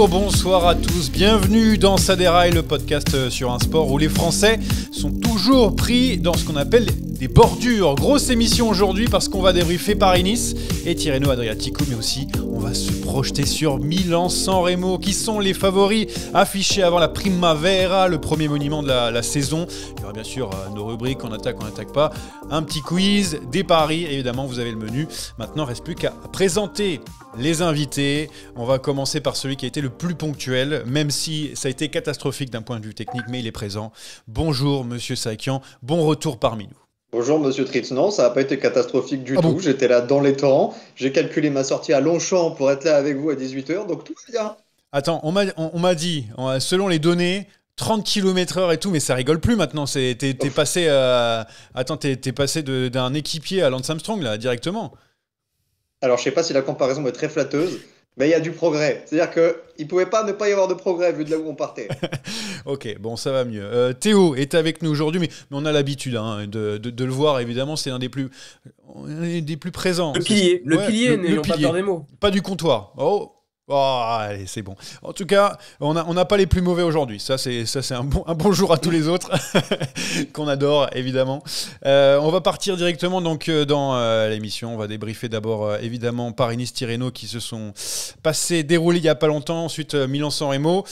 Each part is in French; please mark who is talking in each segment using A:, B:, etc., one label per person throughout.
A: Bonsoir à tous, bienvenue dans Ça déraille, le podcast sur un sport où les Français sont toujours pris dans ce qu'on appelle des bordures. Grosse émission aujourd'hui parce qu'on va débriefer Paris-Nice et Tirreno Adriatico, mais aussi on va se projeter sur Milan-San Remo, qui sont les favoris affichés avant la Primavera, le premier monument de la saison. Il y aura bien sûr nos rubriques, on attaque pas, un petit quiz, des paris, évidemment vous avez le menu. Maintenant, il ne reste plus qu'à présenter les invités. On va commencer par celui qui a été le plus ponctuel, même si ça a été catastrophique d'un point de vue technique, mais il est présent. Bonjour Monsieur Sakian, bon retour parmi nous.
B: Bonjour Monsieur Tritz, non, ça n'a pas été catastrophique du tout,
A: Bon.
B: J'étais là dans les temps, j'ai calculé ma sortie à Longchamp pour être là avec vous à 18h, donc tout va bien.
A: Attends, on m'a dit, selon les données, 30 km/h et tout, mais ça rigole plus maintenant, t'es passé, t'es passé d'un équipier à Lance Armstrong là, directement.
B: Alors je sais pas si la comparaison est très flatteuse, mais il y a du progrès, c'est-à-dire qu'il ne pouvait pas ne pas y avoir de progrès vu de là où on partait.
A: Ok, bon, ça va mieux. Théo est avec nous aujourd'hui, mais on a l'habitude de le voir, évidemment, c'est un des plus présents.
C: Le pilier, n'ayons pas peur des mots.
A: Pas du comptoir. Oh, allez, c'est bon. En tout cas, on n'a pas les plus mauvais aujourd'hui. Ça, c'est un bon jour à tous les autres, qu'on adore, évidemment. On va partir directement donc, dans l'émission. On va débriefer d'abord, évidemment, Paris-Nice, Tirreno qui se sont déroulés il n'y a pas longtemps. Ensuite, Milan-San Remo.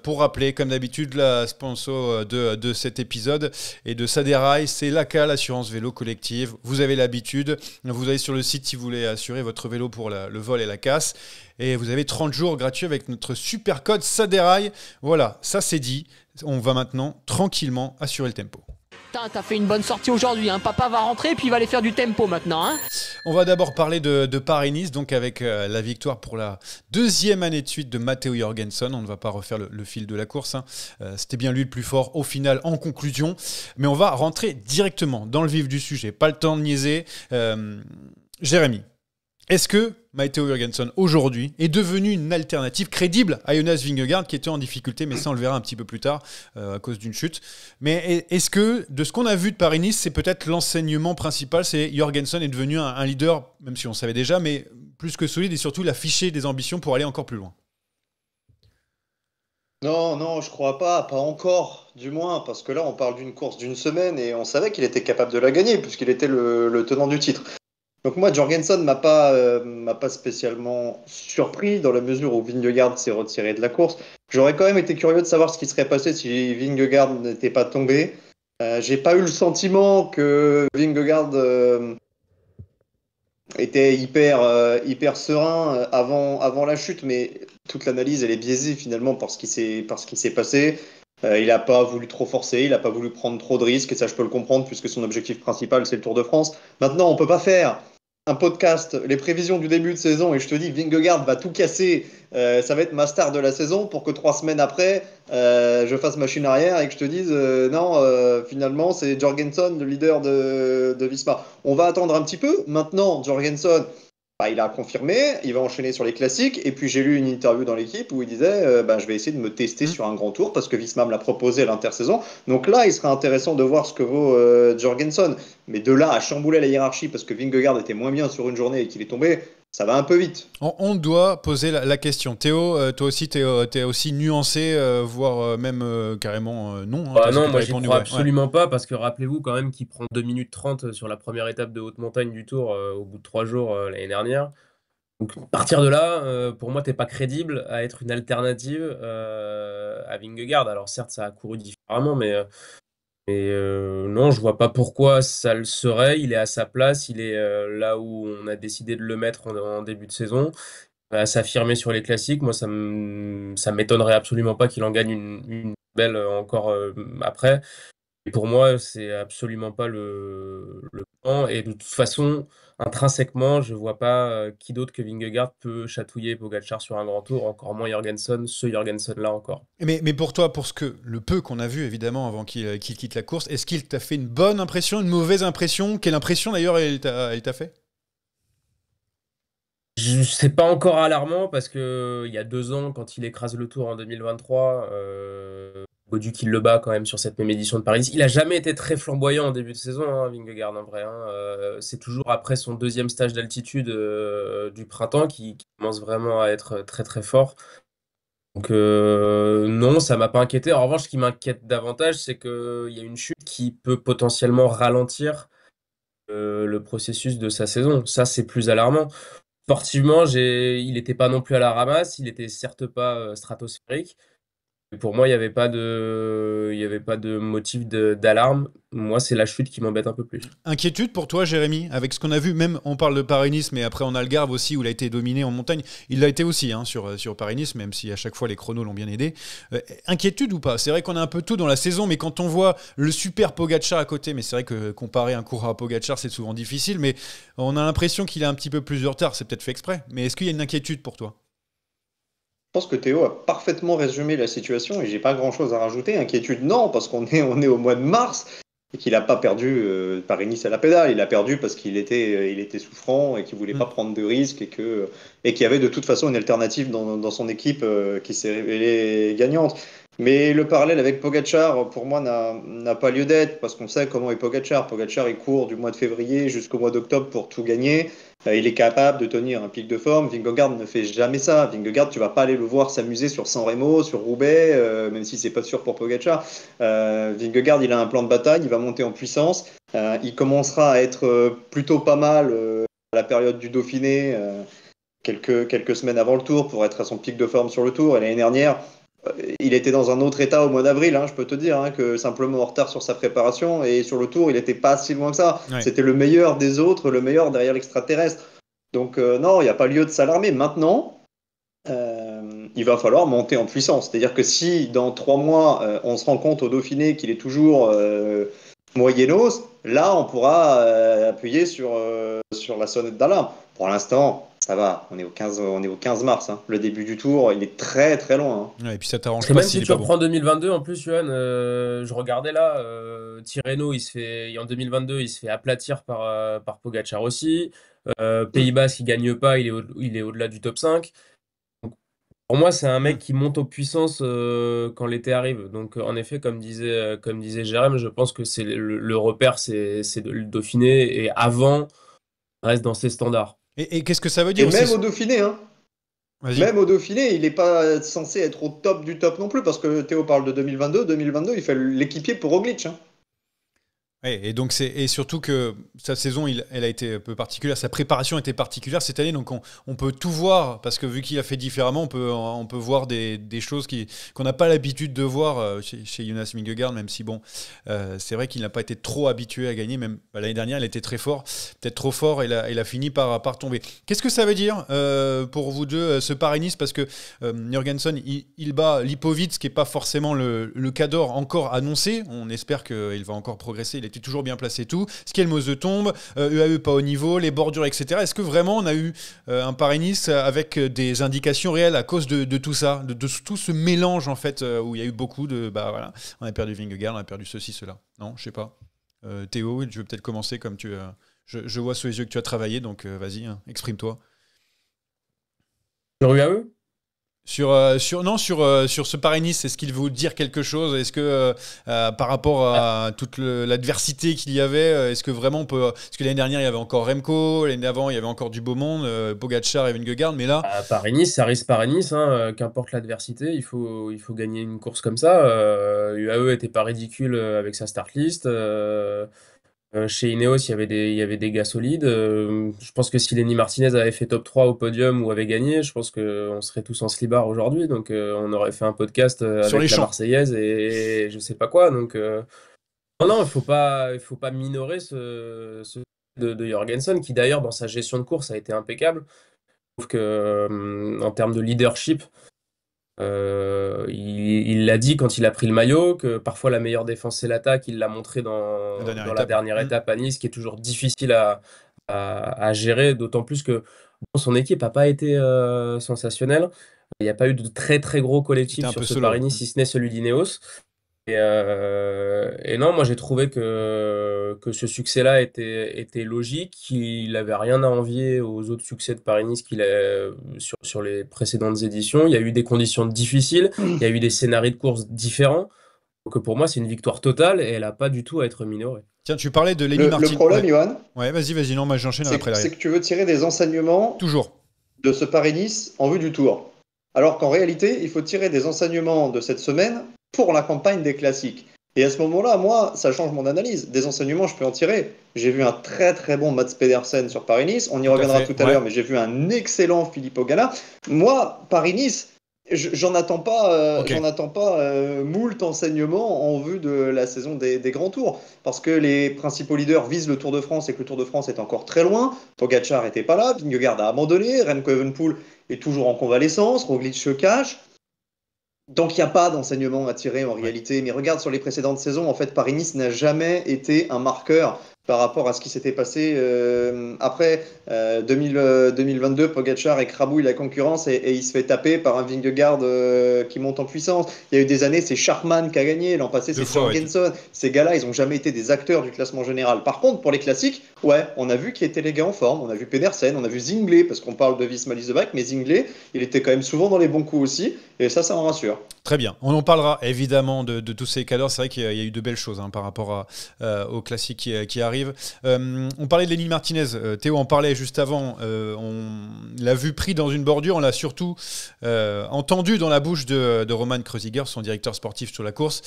A: Pour rappeler, comme d'habitude, la sponsor de cet épisode et de Ça déraille, c'est l'ACA, l'assurance vélo collective. Vous avez l'habitude. Vous allez sur le site si vous voulez assurer votre vélo pour le vol et la casse. Et vous avez 30 jours gratuits avec notre super code Ça déraille. Voilà, ça c'est dit. On va maintenant tranquillement assurer le tempo.
D: T'as fait une bonne sortie aujourd'hui, hein. Papa va rentrer et puis il va aller faire du tempo maintenant, hein.
A: On va d'abord parler de Paris-Nice, donc avec la victoire pour la deuxième année de suite de Matteo Jorgensen. On ne va pas refaire le fil de la course, hein. C'était bien lui le plus fort au final en conclusion. Mais on va rentrer directement dans le vif du sujet. Pas le temps de niaiser. Jérémy, est-ce que Matteo Jorgensen aujourd'hui est devenu une alternative crédible à Jonas Vingegaard qui était en difficulté, mais ça on le verra un petit peu plus tard à cause d'une chute. Mais est-ce que de ce qu'on a vu de Paris-Nice, c'est peut-être l'enseignement principal, c'est Jorgensen est devenu un leader, même si on savait déjà, mais plus que solide et surtout il a affiché des ambitions pour aller encore plus loin.
B: Non, je crois pas encore, du moins, parce que là on parle d'une course d'une semaine et on savait qu'il était capable de la gagner puisqu'il était le tenant du titre. Donc moi, Jorgensen m'a pas spécialement surpris dans la mesure où Vingegaard s'est retiré de la course. J'aurais quand même été curieux de savoir ce qui serait passé si Vingegaard n'était pas tombé. J'ai pas eu le sentiment que Vingegaard était hyper serein avant la chute, mais toute l'analyse elle est biaisée finalement par ce qui s'est passé. Il n'a pas voulu trop forcer, il n'a pas voulu prendre trop de risques, et ça je peux le comprendre puisque son objectif principal c'est le Tour de France. Maintenant, on peut pas faire un podcast, les prévisions du début de saison, et je te dis Vingegaard va tout casser, ça va être ma star de la saison, pour que 3 semaines après, je fasse machine arrière et que je te dise non, finalement c'est Jorgensen, le leader de Visma. On va attendre un petit peu. Maintenant, Jorgensen, il a confirmé, il va enchaîner sur les classiques, et puis j'ai lu une interview dans l'équipe où il disait je vais essayer de me tester sur un grand tour parce que Visma me l'a proposé à l'intersaison. Donc là, il sera intéressant de voir ce que vaut Jorgensen. Mais de là à chambouler la hiérarchie parce que Vingegaard était moins bien sur une journée et qu'il est tombé, ça va un peu vite.
A: On doit poser la question. Théo, toi aussi, t'es aussi nuancé, voire même carrément non.
C: Non, moi j'y crois absolument pas, parce que rappelez-vous quand même qu'il prend 2 minutes 30 sur la première étape de haute montagne du Tour au bout de 3 jours l'année dernière. Donc à partir de là, pour moi, t'es pas crédible à être une alternative à Vingegaard. Alors certes, ça a couru différemment, mais non, je vois pas pourquoi ça le serait. Il est à sa place, il est là où on a décidé de le mettre en début de saison. À s'affirmer sur les classiques, moi ça m'étonnerait absolument pas qu'il en gagne une belle encore après. Et pour moi, c'est absolument pas le plan. Et de toute façon, intrinsèquement, je vois pas qui d'autre que Vingegaard peut chatouiller Pogačar sur un grand tour, encore moins Jorgensen, ce Jorgensen-là encore.
A: Mais pour toi, pour le peu qu'on a vu, évidemment, avant qu'il quitte la course, est-ce qu'il t'a fait une bonne impression, une mauvaise impression? Quelle impression, d'ailleurs, il t'a fait?
C: C'est pas encore alarmant parce que il y a 2 ans, quand il écrase le Tour en 2023, Bauduc il le bat quand même sur cette même édition de Paris. Il a jamais été très flamboyant en début de saison, hein, Vingegaard en vrai. C'est toujours après son 2e stage d'altitude du printemps qui commence vraiment à être très très fort. Donc non, ça m'a pas inquiété. En revanche, ce qui m'inquiète davantage, c'est qu'il y a une chute qui peut potentiellement ralentir le processus de sa saison. Ça, c'est plus alarmant. Sportivement, il n'était pas non plus à la ramasse, il était certes pas stratosphérique. Pour moi, il y avait pas de motif d'alarme. Moi, c'est la chute qui m'embête un peu plus.
A: Inquiétude pour toi, Jérémy, avec ce qu'on a vu, même on parle de Paris-Nice, mais après on a Algarve aussi où il a été dominé en montagne. Il l'a été aussi sur Paris-Nice, même si à chaque fois les chronos l'ont bien aidé. Inquiétude ou pas? C'est vrai qu'on a un peu tout dans la saison, mais quand on voit le super Pogacar à côté, mais c'est vrai que comparer un coureur à Pogacar, c'est souvent difficile, mais on a l'impression qu'il a un petit peu plus de retard. C'est peut-être fait exprès, mais est-ce qu'il y a une inquiétude pour toi?
B: Je pense que Théo a parfaitement résumé la situation et j'ai pas grand-chose à rajouter. Inquiétude, non, parce on est au mois de mars et qu'il n'a pas perdu Paris-Nice à la pédale. Il a perdu parce il était souffrant et qu'il voulait pas prendre de risques et qu'il y avait de toute façon une alternative dans son équipe qui s'est révélée gagnante. Mais le parallèle avec Pogacar, pour moi, n'a pas lieu d'être parce qu'on sait comment est Pogacar. Pogacar, il court du mois de février jusqu'au mois d'octobre pour tout gagner. Il est capable de tenir un pic de forme. Vingegaard ne fait jamais ça. Vingegaard, tu vas pas aller le voir s'amuser sur San Remo, sur Roubaix, même si c'est pas sûr pour Pogacar. Vingegaard, il a un plan de bataille, il va monter en puissance. Il commencera à être plutôt pas mal à la période du Dauphiné, quelques semaines avant le Tour, pour être à son pic de forme sur le Tour. Et l'année dernière, il était dans un autre état au mois d'avril, je peux te dire, que simplement en retard sur sa préparation. Et sur le Tour, il n'était pas si loin que ça.
A: Ouais.
B: C'était le meilleur des autres, le meilleur derrière l'extraterrestre. Donc non, il n'y a pas lieu de s'alarmer. Maintenant, il va falloir monter en puissance. C'est-à-dire que si dans 3 mois, on se rend compte au Dauphiné qu'il est toujours moyennos, là, on pourra appuyer sur la sonnette d'alarme. Pour l'instant, ça va. On est au 15 mars. Le début du tour, il est très très loin.
A: Ouais, et puis ça t'arrange
C: Parce que
A: pas
C: même
A: s'il
C: si
A: est
C: tu
A: pas bon.
C: reprends 2022, en plus, Johan, je regardais là, Tirreno, en 2022, il se fait aplatir par Pogacar aussi. Pays-Bas, il gagne pas, il est au-delà du top 5. Donc, pour moi, c'est un mec qui monte en puissance quand l'été arrive. Donc, en effet, comme disait Jérém, je pense que c'est le repère, c'est de le Dauphiné. Et avant, reste dans ses standards.
A: Et qu'est-ce que ça veut
B: Et
A: dire
B: même
A: aussi?
B: au Dauphiné,
A: Vas-y.
B: même au Dauphiné, il n'est pas censé être au top du top non plus, parce que Théo parle de 2022. 2022, il fait l'équipier pour Roglic.
A: Ouais, et donc et surtout que sa saison, elle a été un peu particulière, sa préparation était particulière cette année, donc on peut tout voir, parce que vu qu'il a fait différemment, on peut voir des choses qu'on n'a pas l'habitude de voir chez Jonas Vingegaard, même si bon, c'est vrai qu'il n'a pas été trop habitué à gagner, même l'année dernière il était très fort, peut-être trop fort, et il a fini par tomber. Qu'est-ce que ça veut dire pour vous deux, ce Paris-Nice, parce que Jorgensen, il bat Lipovic, qui n'est pas forcément le cador encore annoncé, on espère qu'il va encore progresser, il était toujours bien placé tout. Skelmose tombe, UAE pas au niveau, les bordures, etc. Est-ce que vraiment on a eu un Paris-Nice avec des indications réelles à cause de tout ça, de tout ce mélange en fait, où il y a eu beaucoup de... Bah voilà, on a perdu Vingegaard, on a perdu ceci, cela. Non, je sais pas. Théo, tu veux peut-être commencer comme tu... je vois sous les yeux que tu as travaillé, donc vas-y, exprime-toi.
C: Sur UAE?
A: Sur ce Paris-Nice, est-ce qu'il veut dire quelque chose? Est-ce que par rapport à toute l'adversité qu'il y avait, est-ce que vraiment on peut... Parce que l'année dernière, il y avait encore Remco, l'année d'avant, il y avait encore du beau monde, Pogacar et Vingegaard, mais là...
C: Paris-Nice, ça reste Paris-Nice, qu'importe l'adversité, il faut gagner une course comme ça. UAE était pas ridicule avec sa start list. Chez Ineos, il y avait des gars solides. Je pense que si Lenny Martinez avait fait top 3 au podium ou avait gagné, je pense qu'on serait tous en slibard aujourd'hui. Donc, on aurait fait un podcast
A: Sur les
C: avec la
A: champs.
C: Marseillaise et je sais pas quoi. Donc, non, il faut pas minorer ce de Jorgensen, qui d'ailleurs, dans sa gestion de course, a été impeccable. Je trouve que, en termes de leadership, il l'a dit quand il a pris le maillot, que parfois la meilleure défense c'est l'attaque. Il l'a montré dans la dernière étape à Nice, qui est toujours difficile à gérer, d'autant plus que son équipe n'a pas été sensationnelle. Il n'y a pas eu de très très gros collectif sur ce Paris-Nice, si ce n'est celui d'Ineos. Et non, moi j'ai trouvé que ce succès-là était logique, qu'il n'avait rien à envier aux autres succès de Paris-Nice qu'il a sur les précédentes éditions. Il y a eu des conditions difficiles, il y a eu des scénarios de course différents. Donc pour moi, c'est une victoire totale et elle n'a pas du tout à être minorée.
A: Tiens, tu parlais de Lenny Martinez.
B: Le problème, Johan,
A: ouais, vas-y, non, moi j'enchaîne après l'arrêt.
B: C'est que tu veux tirer des enseignements
A: Toujours.
B: de ce Paris-Nice en vue du Tour. Alors qu'en réalité, il faut tirer des enseignements de cette semaine pour la campagne des classiques. Et à ce moment-là, moi, ça change mon analyse. Des enseignements, je peux en tirer. J'ai vu un très très bon Mats Pedersen sur Paris-Nice. On y reviendra tout à l'heure, mais j'ai vu un excellent Philippe Ogana. Moi, Paris-Nice, j'en attends pas, moult enseignements en vue de la saison des grands tours. Parce que les principaux leaders visent le Tour de France et que le Tour de France est encore très loin. Pogacar n'était pas là, Vingegaard a abandonné, Remco Evenepoel est toujours en convalescence, Roglic se cache. Donc il n'y a pas d'enseignement à tirer en réalité, mais regarde sur les précédentes saisons, en fait Paris-Nice n'a jamais été un marqueur par rapport à ce qui s'était passé après 2022. Pogacar écrabouille la concurrence et il se fait taper par un Vingegaard qui monte en puissance. Il y a eu des années, c'est Schachmann qui a gagné, l'an passé c'est Jorgensen. Ces gars-là, ils n'ont jamais été des acteurs du classement général. Par contre, pour les classiques, ouais, on a vu qui étaient les gars en forme, on a vu Pedersen, on a vu Zinglé, parce qu'on parle de Visma-Leasebach, mais Zinglé, il était quand même souvent dans les bons coups aussi, et ça en rassure.
A: Très bien. On en parlera évidemment de tous ces cadors. C'est vrai qu'il y a eu de belles choses par rapport aux classiques qui arrivent. On parlait de Lenny Martinez. Théo en parlait juste avant. On l'a vu pris dans une bordure. On l'a surtout entendu dans la bouche de Roman Kreuziger, son directeur sportif sur la course,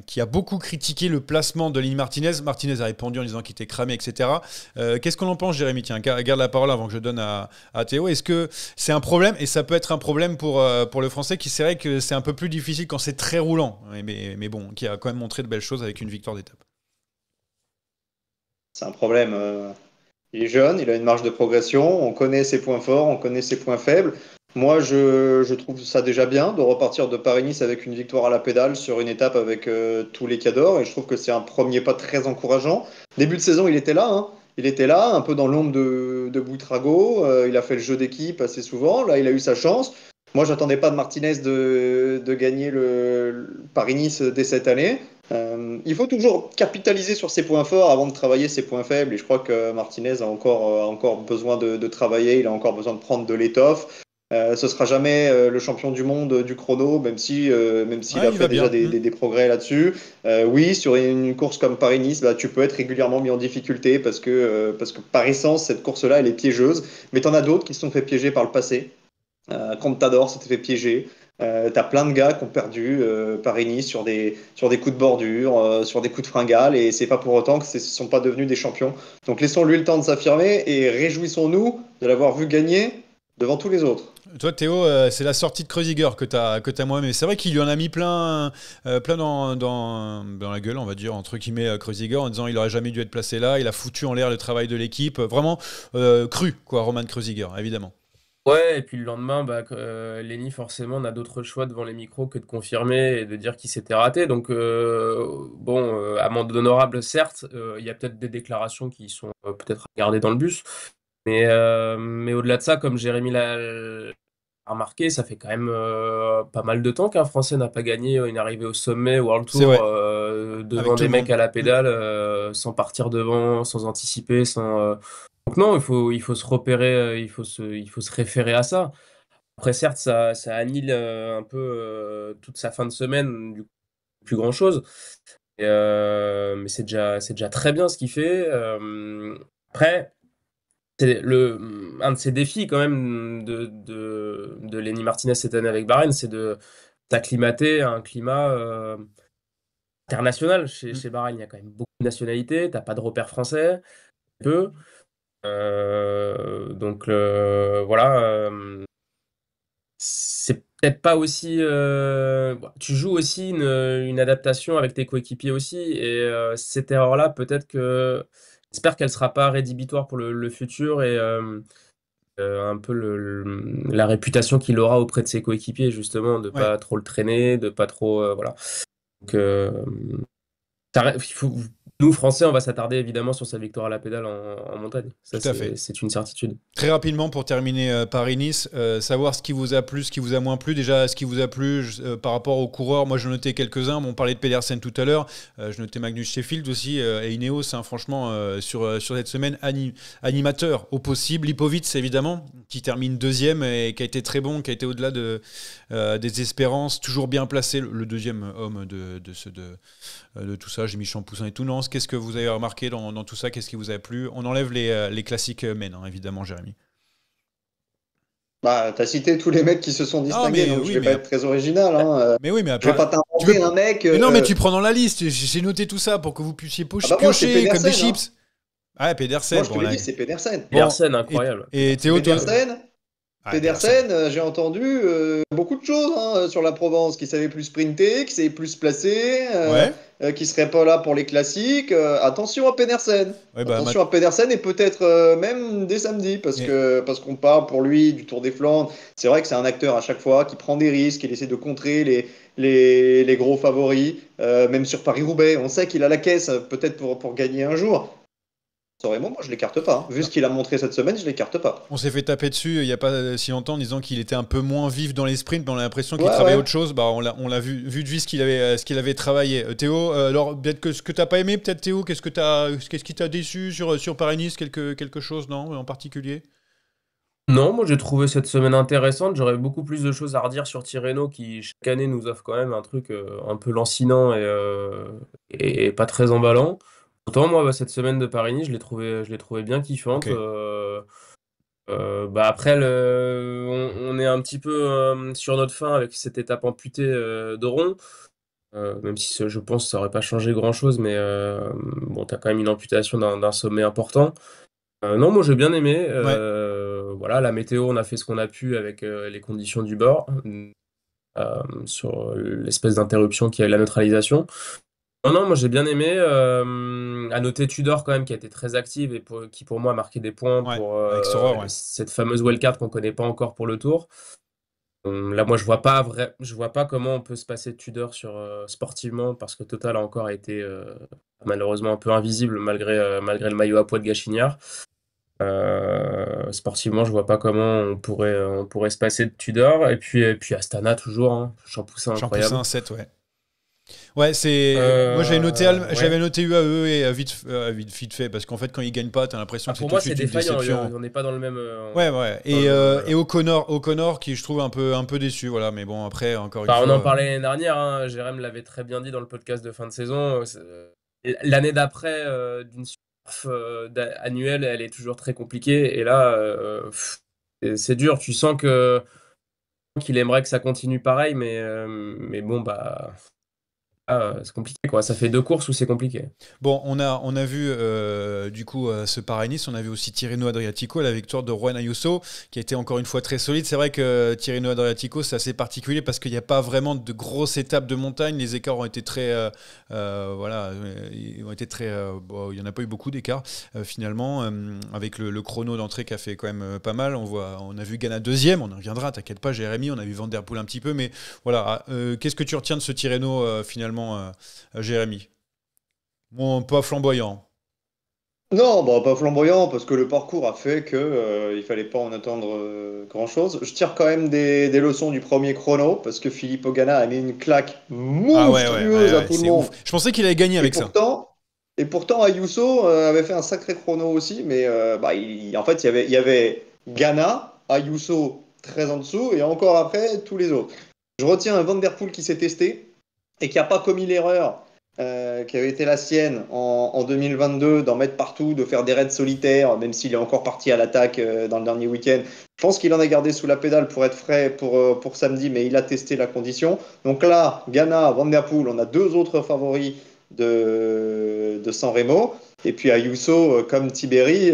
A: qui a beaucoup critiqué le placement de Lenny Martinez. Martinez a répondu en disant qu'il était cramé, etc. Qu'est-ce qu'on en pense, Jérémy? Tiens, garde la parole avant que je donne à Théo. Est-ce que c'est un problème? Et ça peut être un problème pour le Français, qui c'est vrai que c'est un peu plus difficile quand c'est très roulant, mais bon, qui a quand même montré de belles choses avec une victoire d'étape.
B: C'est un problème. Il est jeune, il a une marge de progression, on connaît ses points forts, on connaît ses points faibles. Moi, je trouve ça déjà bien de repartir de Paris-Nice avec une victoire à la pédale sur une étape avec tous les cadors, et je trouve que c'est un premier pas très encourageant. Début de saison, il était là, Il était là, un peu dans l'ombre de Buitrago. Il a fait le jeu d'équipe assez souvent. Là, il a eu sa chance. Moi, j'attendais pas de Martinez de gagner le Paris-Nice dès cette année. Il faut toujours capitaliser sur ses points forts avant de travailler ses points faibles. Et je crois que Martinez a encore besoin de travailler. Il a encore besoin de prendre de l'étoffe. Ce sera jamais le champion du monde du chrono, même s'il a fait déjà des progrès là-dessus. Oui, sur une course comme Paris-Nice, tu peux être régulièrement mis en difficulté parce que par essence, cette course-là, elle est piégeuse. Mais tu en as d'autres qui se sont fait piéger par le passé. Contador s'était fait piéger. T'as plein de gars qui ont perdu Paris-Nice sur des coups de bordure, sur des coups de fringale, et c'est pas pour autant que ce ne sont pas devenus des champions. Donc laissons-lui le temps de s'affirmer et réjouissons-nous de l'avoir vu gagner devant tous les autres.
A: Toi, Théo, c'est la sortie de Kreuziger que t'as moi, mais c'est vrai qu'il lui en a mis plein dans la gueule, on va dire, entre guillemets, Kreuziger, en disant il aurait jamais dû être placé là. Il a foutu en l'air le travail de l'équipe, vraiment cru, quoi, Roman Kreuziger, évidemment.
C: Ouais, et puis le lendemain, Lenny forcément n'a d'autre choix devant les micros que de confirmer et de dire qu'il s'était raté. Donc amende honorable certes, il y a peut-être des déclarations qui sont peut-être à garder dans le bus, mais au-delà de ça, comme Jérémy l'a remarqué, ça fait quand même pas mal de temps qu'un Français n'a pas gagné une arrivée au sommet World Tour devant des mecs à la pédale, sans partir devant, sans anticiper, sans donc non, il faut se repérer, il faut se référer à ça. Après, certes, ça annule un peu toute sa fin de semaine, du coup, plus grand-chose. Mais c'est déjà très bien ce qu'il fait. Après, c'est un de ses défis quand même de Lenny Martinez cette année avec Bahreïn, c'est de s'acclimater à un climat international. Chez Bahreïn, il y a quand même beaucoup de nationalités, t'as pas de repères français, peu. Voilà, c'est peut-être pas aussi. Tu joues aussi une adaptation avec tes coéquipiers aussi, et cette erreur-là, peut-être que. J'espère qu'elle sera pas rédhibitoire pour le futur et un peu la réputation qu'il aura auprès de ses coéquipiers, justement, de pas trop le traîner, de pas trop. Voilà. Donc, nous, Français, on va s'attarder évidemment sur sa victoire à la pédale en montagne. Ça,
A: tout à fait.
C: C'est une certitude.
A: Très rapidement, pour terminer Paris-Nice, savoir ce qui vous a plu, ce qui vous a moins plu. Déjà, ce qui vous a plu par rapport aux coureurs, moi je notais quelques-uns. On parlait de Pedersen tout à l'heure. Je notais Magnus Sheffield aussi et Ineos, franchement, sur cette semaine, animateur au possible. Lipovic, évidemment, qui termine deuxième et qui a été très bon, qui a été au-delà des espérances, toujours bien placé, le deuxième homme de tout ça. J'ai mis Champoussin et tout. Non, qu'est-ce que vous avez remarqué dans tout ça? Qu'est-ce qui vous a plu? On enlève les classiques men, évidemment, Jérémy.
B: Bah, t'as cité tous les mecs qui se sont distingués,
A: mais
B: donc je
A: oui,
B: vais pas être très original. Hein.
A: mais oui, mais
B: Je vais pas
A: tu veux
B: t'inventer un mec.
A: Mais non, mais tu prends dans la liste. J'ai noté tout ça pour que vous puissiez
B: Ah bah moi, c'est
A: piocher comme des
B: Pedersen. Hein.
A: chips. Ah, Pedersen,
B: Moi, je te
A: bon,
B: l'ai
A: là.
B: dit, c'est Pedersen.
A: Bon,
C: Pedersen, incroyable.
A: et Théo, toi.
B: Pedersen,
A: Ah, Pedersen.
B: Pedersen, j'ai entendu beaucoup de choses hein, sur la Provence, qui savait plus sprinter, qui savait plus se placer,
A: Ouais.
B: qui serait pas là pour les classiques. Attention à Pedersen.
A: Ouais, bah,
B: Attention à Pedersen et peut-être même dès samedi, parce
A: Mais-
B: parce qu'on parle pour lui du Tour des Flandres. C'est vrai que c'est un acteur à chaque fois qui prend des risques, il essaie de contrer les gros favoris, même sur Paris-Roubaix. On sait qu'il a la caisse peut-être pour gagner un jour. Moi, je l'écarte pas. Vu
A: Non.
B: ce qu'il a montré cette semaine, je l'écarte pas.
A: On s'est fait taper dessus il n'y a pas si longtemps en disant qu'il était un peu moins vif dans les sprints, mais on a l'impression qu'il
B: Ouais,
A: travaillait
B: ouais.
A: autre chose. Bah, on l'a vu de vue ce qu'il avait travaillé. Théo, alors peut-être que ce que tu n'as pas aimé, peut-être Théo, qu'est-ce qui t'a déçu sur Paris-Nice, quelque chose, non, en particulier?
C: Non, moi j'ai trouvé cette semaine intéressante. J'aurais beaucoup plus de choses à redire sur Tirreno qui chaque année nous offre quand même un truc un peu lancinant et pas très emballant. Pourtant, moi, cette semaine de Paris-Nice, je l'ai trouvé bien kiffante.
A: Ok.
C: Bah après, on est un petit peu sur notre fin avec cette étape amputée de Ron. Même si je pense que ça aurait pas changé grand-chose, mais bon, t'as quand même une amputation d'un sommet important. Non, moi j'ai bien aimé.
A: Ouais.
C: Voilà, la météo, on a fait ce qu'on a pu avec les conditions du bord, sur l'espèce d'interruption qui a eu la neutralisation. Non, non, moi j'ai bien aimé. À noter Tudor quand même, qui a été très active et qui pour moi a marqué des points
A: Ouais.
C: pour
A: Avec Soror, ouais.
C: cette fameuse wildcard qu'on connaît pas encore pour le tour. Là, moi, je vois pas comment on peut se passer de Tudor sportivement parce que Total a encore été malheureusement un peu invisible malgré le maillot à poids de Gachinière. Sportivement, je vois pas comment on pourrait se passer de Tudor. Et puis Astana, toujours, hein. Champoussin incroyable.
A: Champoussin 7, ouais. Ouais, c'est. Moi,
C: Ouais.
A: j'avais noté UAE et vite fait, parce qu'en fait, quand ils gagnent pas, t'as l'impression que c'est
C: Pour
A: tout
C: moi,
A: de
C: c'est
A: suite une
C: défaillant.
A: déception.
C: On n'est pas dans le même.
A: Ouais.
C: Dans le même,
A: Et O'Connor, qui je trouve un peu déçu, voilà. Mais bon, après, encore une
C: Enfin, on en
A: fois.
C: parlait l'année dernière, hein. Jérém l'avait très bien dit dans le podcast de fin de saison. L'année d'après, d'une surf annuelle, elle est toujours très compliquée. Et là, c'est dur. Tu sens qu'il aimerait que ça continue pareil, mais bon, bah, c'est compliqué, quoi. Ça fait 2 courses où c'est compliqué.
A: Bon, on a vu du coup ce Paris-Nice, on a vu aussi Tirreno Adriatico, la victoire de Juan Ayuso, qui a été encore une fois très solide. C'est vrai que Tirreno Adriatico, c'est assez particulier parce qu'il n'y a pas vraiment de grosses étapes de montagne. Les écarts ont été très, voilà, ils ont été très, bon, il n'y en a pas eu beaucoup d'écarts finalement, avec le chrono d'entrée qui a fait quand même pas mal. On a vu Ghana deuxième, on en reviendra, t'inquiète pas, Jérémy, on a vu Van Der Poel un petit peu, mais voilà, qu'est-ce que tu retiens de ce Tirreno finalement, Jérémy? Bon, pas flamboyant.
B: Non, bah, pas flamboyant, parce que le parcours a fait que il fallait pas en attendre grand-chose. Je tire quand même des leçons du premier chrono, parce que Philippe Ogana a mis une claque
A: Ah
B: monstrueuse à tout le
A: c'est
B: monde.
A: ouf. Je pensais qu'il allait gagner
B: Et
A: avec ça.
B: pourtant, et pourtant Ayuso avait fait un sacré chrono aussi, mais bah, en fait, il y avait Ghana, Ayuso très en dessous, et encore après, tous les autres. Je retiens un Van Der Poel qui s'est testé et qui n'a pas commis l'erreur qui avait été la sienne en 2022 d'en mettre partout, de faire des raids solitaires, même s'il est encore parti à l'attaque dans le dernier week-end. Je pense qu'il en a gardé sous la pédale pour être frais pour samedi, mais il a testé la condition. Donc là, Ghana, Van Der Poel, on a 2 autres favoris de San Remo. Et puis Ayuso, comme Tiberi,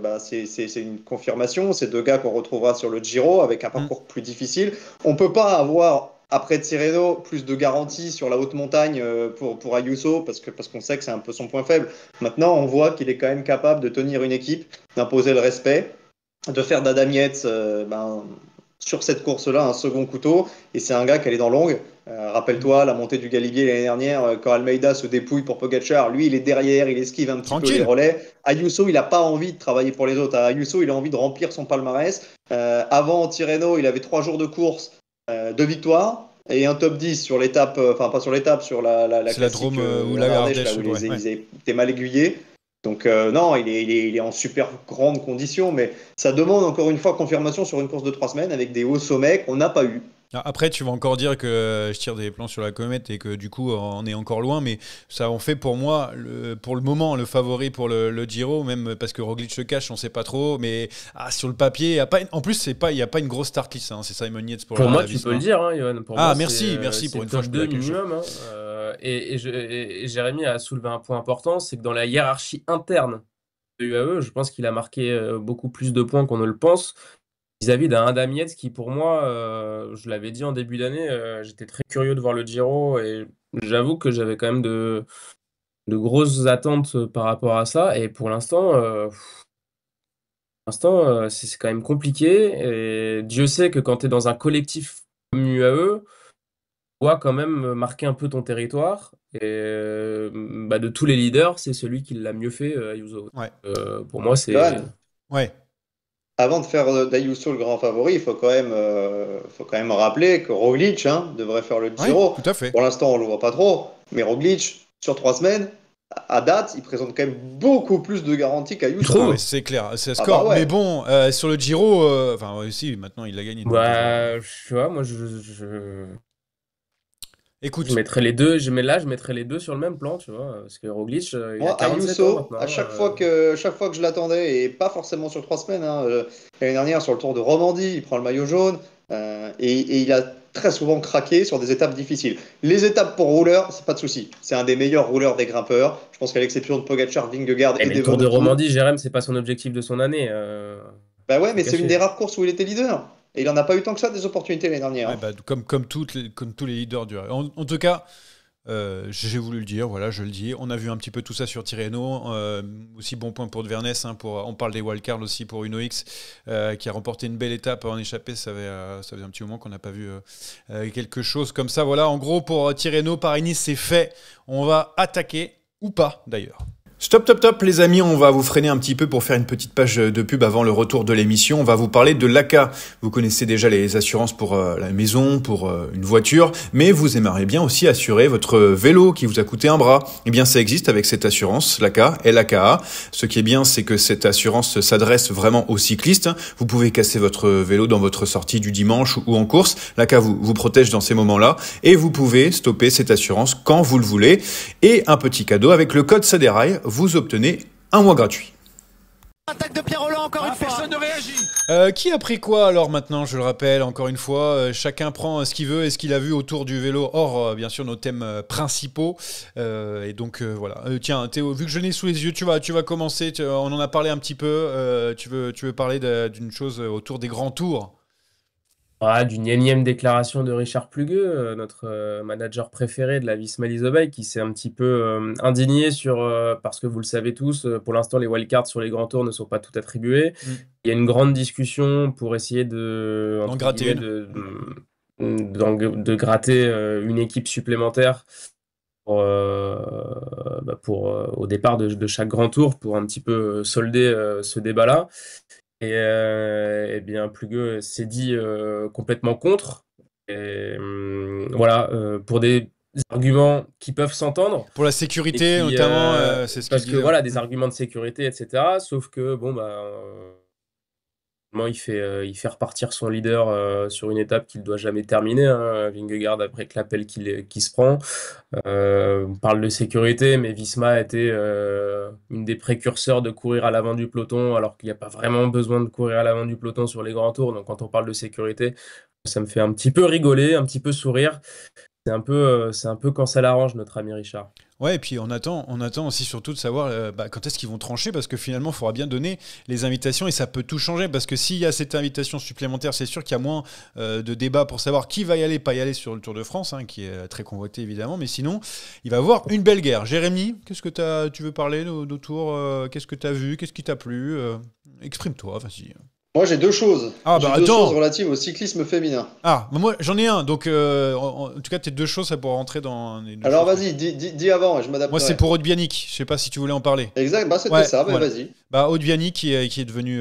B: bah, c'est une confirmation. C'est 2 gars qu'on retrouvera sur le Giro avec un parcours plus difficile. On ne peut pas avoir, après Tirreno, plus de garanties sur la haute montagne pour Ayuso, parce qu'on sait que c'est un peu son point faible. Maintenant, on voit qu'il est quand même capable de tenir une équipe, d'imposer le respect, de faire d'Adam Yates sur cette course-là un second couteau. Et c'est un gars qui allait dans longue. Rappelle-toi la montée du Galibier l'année dernière, quand Almeida se dépouille pour Pogacar. Lui, il est derrière, il esquive un petit peu les relais. Ayuso, il n'a pas envie de travailler pour les autres. Ayuso, il a envie de remplir son palmarès. Avant Tirreno, il avait 3 jours de course, 2 victoires et un top 10 sur l'étape, enfin pas sur l'étape, sur la
A: C'est la
B: classique
A: Drôme ou la
B: Ardèche, là où
A: ouais.
B: ils étaient mal aiguillés. Donc non, il est en super grande condition, mais ça demande encore une fois confirmation sur une course de 3 semaines avec des hauts sommets qu'on n'a pas eu.
A: Après, tu vas encore dire que je tire des plans sur la comète et que du coup, on est encore loin, mais ça en fait pour moi, pour le moment, le favori pour le Giro, même parce que Roglic se cache, on sait pas trop, mais sur le papier, en plus, il n'y a pas une grosse start list, hein, c'est Simon Yates pour
C: moi,
A: la
C: tu
A: Visma.
C: peux le dire, hein, Johan. Pour
A: Ah,
C: moi,
A: merci pour une fois, je peux
C: top 2 minimum. Hein. Et Jérémy a soulevé un point important, c'est que dans la hiérarchie interne de UAE, je pense qu'il a marqué beaucoup plus de points qu'on ne le pense. Vis-à-vis d'un Adam Yates qui, pour moi, je l'avais dit en début d'année, j'étais très curieux de voir le Giro et j'avoue que j'avais quand même de grosses attentes par rapport à ça. Et pour l'instant, c'est quand même compliqué. Et Dieu sait que quand tu es dans un collectif comme UAE, tu dois quand même marquer un peu ton territoire. Et de tous les leaders, c'est celui qui l'a mieux fait, Ayuso.
A: Ouais.
C: Pour moi, c'est.
A: Ouais.
B: Avant de faire d'Ayuso le grand favori, il faut quand même rappeler que Roglic devrait faire le Giro.
A: Tout à fait.
B: Pour l'instant, on le voit pas trop, mais Roglic, sur 3 semaines, à date, il présente quand même beaucoup plus de garanties qu'Ayuso.
A: Ouais, c'est clair, c'est un score.
B: ouais.
A: Mais bon, sur le Giro, aussi, maintenant il a gagné.
C: Tu vois, moi,
A: Écoute,
C: je mettrais les deux. Je mettrais les deux sur le même plan, tu vois, parce que Roglic, il a 47
B: Ayuso,
C: ans maintenant.
B: à chaque fois que je l'attendais, et pas forcément sur 3 semaines, l'année dernière sur le Tour de Romandie, il prend le maillot jaune, et il a très souvent craqué sur des étapes difficiles. Les étapes pour rouleurs, c'est pas de souci. C'est un des meilleurs rouleurs des grimpeurs. Je pense qu'à l'exception de Pogacar, Vingegaard et
C: mais le Tour de Romandie, Jérém, c'est pas son objectif de son année.
B: Bah ouais, mais c'est une des rares courses où il était leader. Et il en a pas eu tant que ça des opportunités l'année dernière.
A: Ouais, comme tous les leaders du. En tout cas, j'ai voulu le dire, voilà, je le dis. On a vu un petit peu tout ça sur Tirreno. Aussi bon point pour De Vernes. On parle des wildcards aussi pour Uno X, qui a remporté une belle étape en échappée. Ça faisait un petit moment qu'on n'a pas vu quelque chose comme ça. Voilà, en gros, pour Tirreno, Paris-Nice, c'est fait. On va attaquer, ou pas d'ailleurs. Stop les amis, on va vous freiner un petit peu pour faire une petite page de pub avant le retour de l'émission. On va vous parler de l'ACA. Vous connaissez déjà les assurances pour la maison, pour une voiture, mais vous aimeriez bien aussi assurer votre vélo qui vous a coûté un bras. Eh bien ça existe avec cette assurance, l'ACA et l'AKA. Ce qui est bien, c'est que cette assurance s'adresse vraiment aux cyclistes. Vous pouvez casser votre vélo dans votre sortie du dimanche ou en course. L'ACA vous protège dans ces moments-là et vous pouvez stopper cette assurance quand vous le voulez. Et un petit cadeau avec le code SADERAIL, vous obtenez un mois gratuit.
E: Attaque de Pierre Rolland encore une fois. Personne ne réagit.
A: Qui a pris quoi alors maintenant, je le rappelle encore une fois, chacun prend ce qu'il veut et ce qu'il a vu autour du vélo, hors bien sûr nos thèmes principaux. Et donc voilà. Tiens Théo, vu que je l'ai sous les yeux, tu vas commencer, on en a parlé un petit peu, tu veux parler d'une chose autour des grands tours?
C: D'une énième déclaration de Richard Plugueux, notre manager préféré de la Visma Lease qui s'est un petit peu indigné parce que vous le savez tous, pour l'instant les wildcards sur les grands tours ne sont pas tout attribués. Il y a une grande discussion pour essayer de gratter une équipe supplémentaire au départ de chaque grand tour pour un petit peu solder ce débat-là. Et bien, Plugueux s'est dit complètement contre. Et, pour des arguments qui peuvent s'entendre.
A: Pour la sécurité, notamment, c'est ce qu'il
C: disait. Parce que des arguments de sécurité, etc. Sauf que, il fait repartir son leader sur une étape qu'il ne doit jamais terminer, Vingegaard, après l'appel qui se prend. On parle de sécurité, mais Visma a été une des précurseurs de courir à l'avant du peloton, alors qu'il n'y a pas vraiment besoin de courir à l'avant du peloton sur les grands tours. Donc quand on parle de sécurité, ça me fait un petit peu rigoler, un petit peu sourire. C'est un peu quand ça l'arrange, notre ami Richard.
A: Ouais, et puis on attend aussi surtout de savoir quand est-ce qu'ils vont trancher, parce que finalement, il faudra bien donner les invitations et ça peut tout changer, parce que s'il y a cette invitation supplémentaire, c'est sûr qu'il y a moins de débats pour savoir qui va y aller, pas y aller sur le Tour de France, qui est très convoité évidemment, mais sinon, il va y avoir une belle guerre. Jérémy, qu'est-ce que tu veux parler de Tour, qu'est-ce que tu as vu, qu'est-ce qui t'a plu, exprime-toi, vas-y.
B: Moi, j'ai deux choses.
A: Deux
B: choses relatives au cyclisme féminin.
A: Moi, j'en ai un. Donc, en tout cas, tes deux choses, ça pourra rentrer dans les deux.
B: Alors, vas-y, dis avant, je m'adapte.
A: Moi, c'est pour Aude Bianic. Je sais pas si tu voulais en parler.
B: Exact, c'était ça, vas-y.
A: Aude Vianney qui est devenue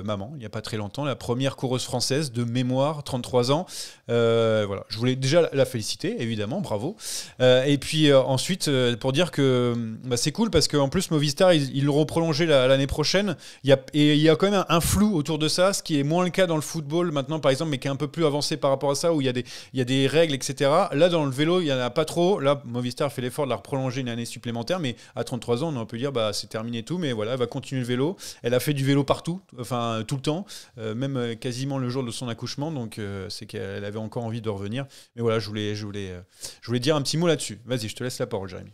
A: maman il n'y a pas très longtemps, la première coureuse française de mémoire, 33 ans. Voilà, je voulais déjà la féliciter, évidemment, bravo. Et puis ensuite, pour dire que c'est cool parce qu'en plus, Movistar, ils l'auront prolongé l'année prochaine. Il y a quand même un flou autour de ça, ce qui est moins le cas dans le football maintenant, par exemple, mais qui est un peu plus avancé par rapport à ça, où il y a des règles, etc. Là, dans le vélo, il n'y en a pas trop. Là, Movistar fait l'effort de la prolonger une année supplémentaire, mais à 33 ans, on peut dire c'est terminé tout, mais voilà, elle va continuer le vélo. Elle a fait du vélo partout, enfin tout le temps, même quasiment le jour de son accouchement, donc c'est qu'elle avait encore envie de revenir. Mais voilà, je voulais dire un petit mot là-dessus. Vas-y, je te laisse la parole, Jérémy.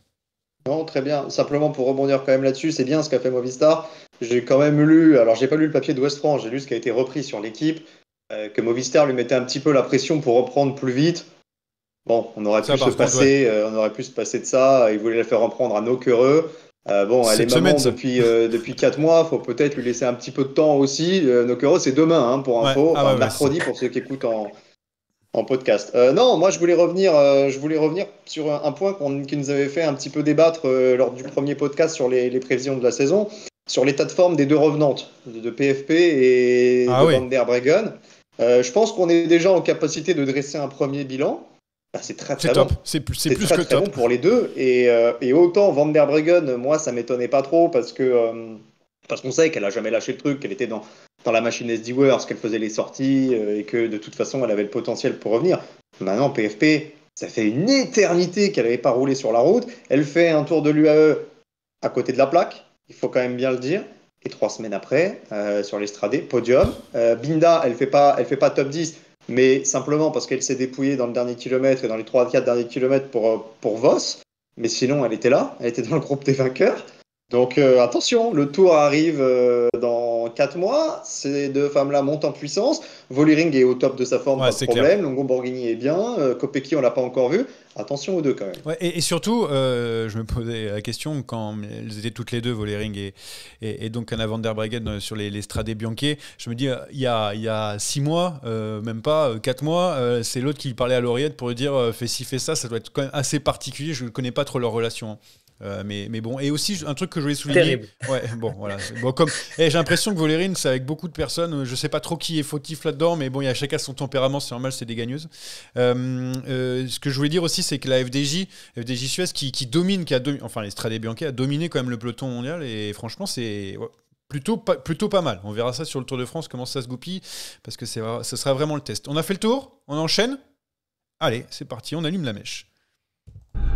B: Non, très bien. Simplement pour rebondir quand même là-dessus, c'est bien ce qu'a fait Movistar. J'ai quand même lu, alors j'ai pas lu le papier de West France, j'ai lu ce qui a été repris sur l'équipe, que Movistar lui mettait un petit peu la pression pour reprendre plus vite. Bon, on aurait pu se passer de ça. Il voulait la faire reprendre à Nocquereux. Elle est maman depuis 4 mois, faut peut-être lui laisser un petit peu de temps aussi. Nocquereux, c'est demain, pour info, mercredi pour ceux qui écoutent en podcast. Non, moi je voulais revenir sur un point qui nous avait fait un petit peu débattre lors du premier podcast sur les prévisions de la saison, sur l'état de forme des deux revenantes, de PFP et de Van der Breggen. Je pense qu'on est déjà en capacité de dresser un premier bilan. C'est très très
A: top.
B: bon.
A: C'est plus
B: très,
A: que
B: très
A: top.
B: Bon pour les deux. Et autant Van der Breggen, moi ça m'étonnait pas trop parce qu'on savait qu'elle a jamais lâché le truc, qu'elle était dans la machine SD Works, qu'elle faisait les sorties et que de toute façon elle avait le potentiel pour revenir. Maintenant PFP, ça fait une éternité qu'elle n'avait pas roulé sur la route. Elle fait un tour de l'UAE à côté de la plaque, il faut quand même bien le dire. Et 3 semaines après, sur l'Estradé, podium. Binda, elle fait pas top 10. Mais simplement parce qu'elle s'est dépouillée dans le dernier kilomètre et dans les 3-4 derniers kilomètres pour Voss. Mais sinon, elle était là, elle était dans le groupe des vainqueurs. Donc attention, le Tour arrive dans 4 mois. Ces deux femmes-là montent en puissance. Vollering est au top de sa forme, pas de problème. Longo Borghini est bien. Kopecky, on l'a pas encore vu. Attention aux deux quand même.
A: Ouais, et surtout, je me posais la question quand elles étaient toutes les deux, Vollering et donc Anna van der Breggen sur les Strade Bianche. Je me dis, il y a 6 mois, même pas 4 mois, c'est l'autre qui parlait à l'oreillette pour lui dire fais ci, fais ça. Ça doit être quand même assez particulier. Je ne connais pas trop leur relation. Mais bon, et aussi un truc que je voulais souligner.
C: Terrible.
A: Ouais, bon, voilà. Bon, j'ai l'impression que Vollering, c'est avec beaucoup de personnes. Je sais pas trop qui est fautif là-dedans, mais bon, il y a chacun son tempérament. C'est normal, c'est des gagneuses. Ce que je voulais dire aussi, c'est que la FDJ Suez qui domine, enfin les Strade Bianche a dominé quand même le peloton mondial, et franchement, c'est plutôt pas mal. On verra ça sur le Tour de France, comment ça se goupille, parce que ce sera vraiment le test. On a fait le tour, on enchaîne. Allez, c'est parti, on allume la mèche.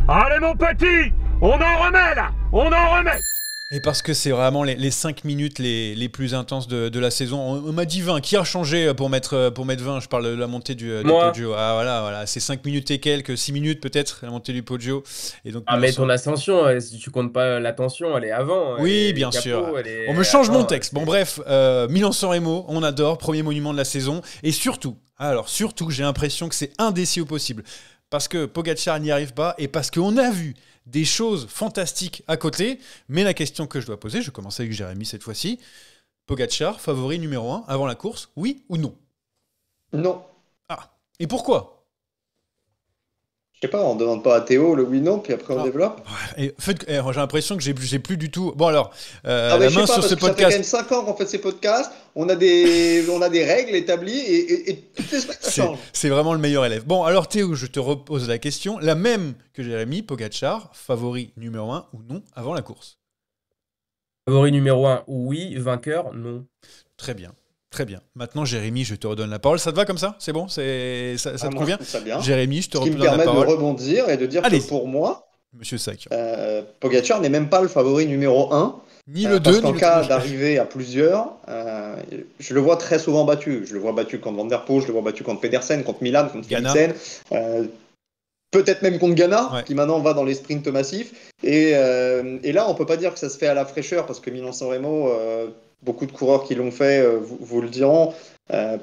E: Allez mon petit, on en remet là, on en remet.
A: Et parce que c'est vraiment les 5 minutes les plus intenses de la saison. On m'a dit 20. Qui a changé pour mettre 20 ? Je parle de la montée du Poggio. Ah voilà. C'est 5 minutes et quelques, 6 minutes peut-être, la montée du Poggio. Et donc,
C: mais ton ascension, si tu comptes pas l'attention, elle est avant.
A: Oui, bien sûr. On me change mon texte. Bon bref, Milan-San Remo, on adore, premier monument de la saison. Et surtout, j'ai l'impression que c'est indécis au possible. Parce que Pogačar n'y arrive pas et parce qu'on a vu des choses fantastiques à côté. Mais la question que je dois poser, je commence avec Jérémy cette fois-ci. Pogačar, favori numéro 1 avant la course, oui ou non ?
B: Non.
A: Ah, et pourquoi ?
B: Je sais pas, on demande pas à Théo le oui-non, puis après on développe.
A: Et, j'ai l'impression que j'ai plus du tout... Bon alors,
B: la main sur ce podcast... Ça fait quand même 5 ans qu'on fait ces podcasts, on a des règles établies et toutes les semaines ça change.
A: C'est vraiment le meilleur élève. Bon, alors Théo, je te repose la question, la même que Jérémy, Pogačar, favori numéro 1 ou non avant la course ?
C: Favori numéro 1, oui. Vainqueur, non.
A: Très bien. Très bien. Maintenant, Jérémy, je te redonne la parole. Ça te va comme ça ? C'est bon ? Ça te convient ?
B: Ça bien.
A: Jérémy, je te redonne la
B: parole. Ce qui me permet
A: parole.
B: de rebondir et de dire que pour moi,
A: Monsieur Sac.
B: Pogačar n'est même pas le favori numéro 1.
A: Ni le 2,
B: parce qu'en cas d'arrivée à plusieurs, je le vois très souvent battu. Je le vois battu contre Van der Poel, je le vois battu contre Pedersen, contre Milan, contre Philipsen. Peut-être même contre Ghana, qui maintenant va dans les sprints massifs. Et là, on peut pas dire que ça se fait à la fraîcheur, parce que Milan-San Remo... beaucoup de coureurs qui l'ont fait vous le diront,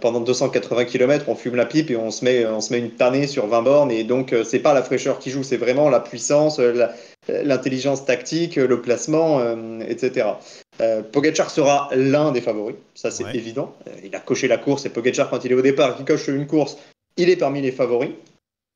B: pendant 280 km on fume la pipe et on se met une tannée sur 20 bornes, et donc c'est pas la fraîcheur qui joue, c'est vraiment la puissance, l'intelligence tactique, le placement, etc. Pogačar sera l'un des favoris, ça c'est évident. Il a coché la course, et Pogačar, quand il est au départ, il coche une course, il est parmi les favoris.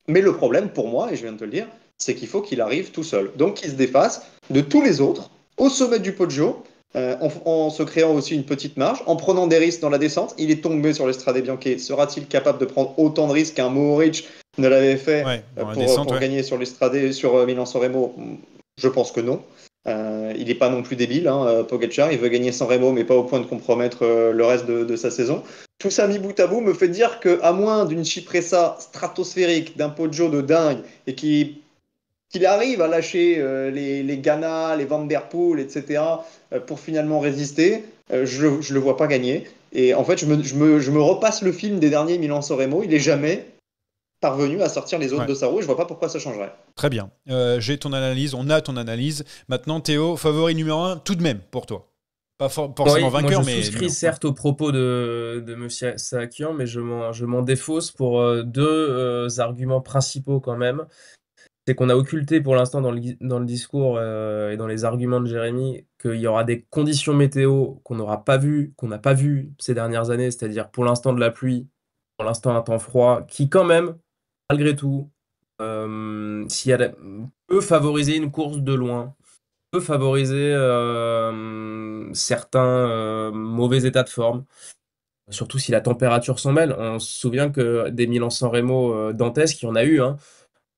B: Mais le problème pour moi, et je viens de te le dire, c'est qu'il faut qu'il arrive tout seul, donc qu'il se défasse de tous les autres au sommet du Poggio, en se créant aussi une petite marge, en prenant des risques dans la descente. Il est tombé sur l'Estrade Bianche. Sera-t-il capable de prendre autant de risques qu'un Mohoric ne l'avait fait pour gagner sur l'Estrade, sur Milan-San Remo? Je pense que non. Il n'est pas non plus débile, Pogacar. Il veut gagner San Remo, mais pas au point de compromettre le reste de sa saison. Tout ça mis bout à bout me fait dire qu'à moins d'une Cipressa stratosphérique, d'un Poggio de dingue, et qu'il arrive à lâcher les Ghana, les Van Der Poel, etc., pour finalement résister, je ne le vois pas gagner. Et en fait, je me repasse le film des derniers Milan-San Remo. Il n'est jamais parvenu à sortir les autres de sa roue. Je vois pas pourquoi ça changerait.
A: Très bien. J'ai ton analyse, on a ton analyse. Maintenant, Théo, favori numéro 1, tout de même, pour toi. Pas forcément vainqueur,
C: moi je
A: mais...
C: souscris certes aux propos de M. Saakian, mais je m'en défausse pour deux arguments principaux quand même. C'est qu'on a occulté pour l'instant dans le discours et dans les arguments de Jérémy qu'il y aura des conditions météo qu'on n'a pas vues ces dernières années, c'est-à-dire pour l'instant de la pluie, pour l'instant un temps froid, qui quand même, malgré tout, peut favoriser une course de loin, peut favoriser certains mauvais états de forme, surtout si la température s'en mêle. On se souvient que des Milan-San Remo dantesques, il y en a eu,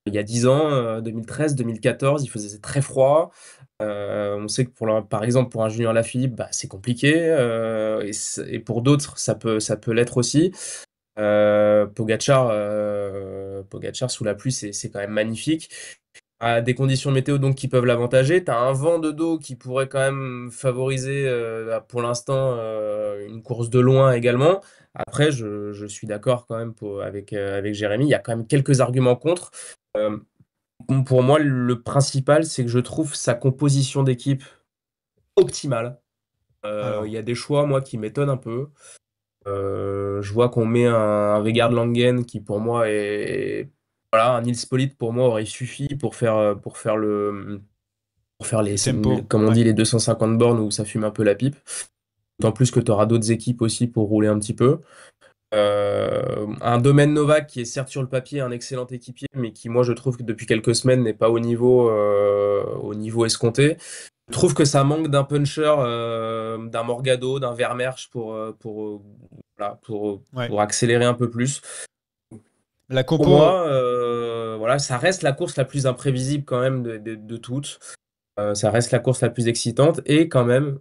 C: il y a 10 ans, 2013, 2014, il faisait très froid. On sait que par exemple pour un Julien Lafilippe, c'est compliqué, et pour d'autres ça peut l'être aussi. Pogacar sous la pluie, c'est quand même magnifique. À des conditions météo donc qui peuvent l'avantager. Tu as un vent de dos qui pourrait quand même favoriser pour l'instant une course de loin également. Après, je suis d'accord quand même avec Jérémy. Il y a quand même quelques arguments contre. Pour moi, le principal, c'est que je trouve sa composition d'équipe optimale. Il y a des choix, moi, qui m'étonnent un peu. Je vois qu'on met un Vegard Langen qui, pour moi, est... Voilà, un Nils Pollitt, pour moi, aurait suffi pour faire les
A: tempo,
C: comme on dit, les 250 bornes où ça fume un peu la pipe. D'autant plus que tu auras d'autres équipes aussi pour rouler un petit peu. Un Domen Novak qui est certes sur le papier un excellent équipier, mais qui, moi, je trouve que depuis quelques semaines n'est pas au niveau escompté. Je trouve que ça manque d'un puncher, d'un Morgado, d'un Vermeersch pour accélérer un peu plus.
A: La compo...
C: Pour moi, ça reste la course la plus imprévisible quand même de toutes. Ça reste la course la plus excitante et quand même,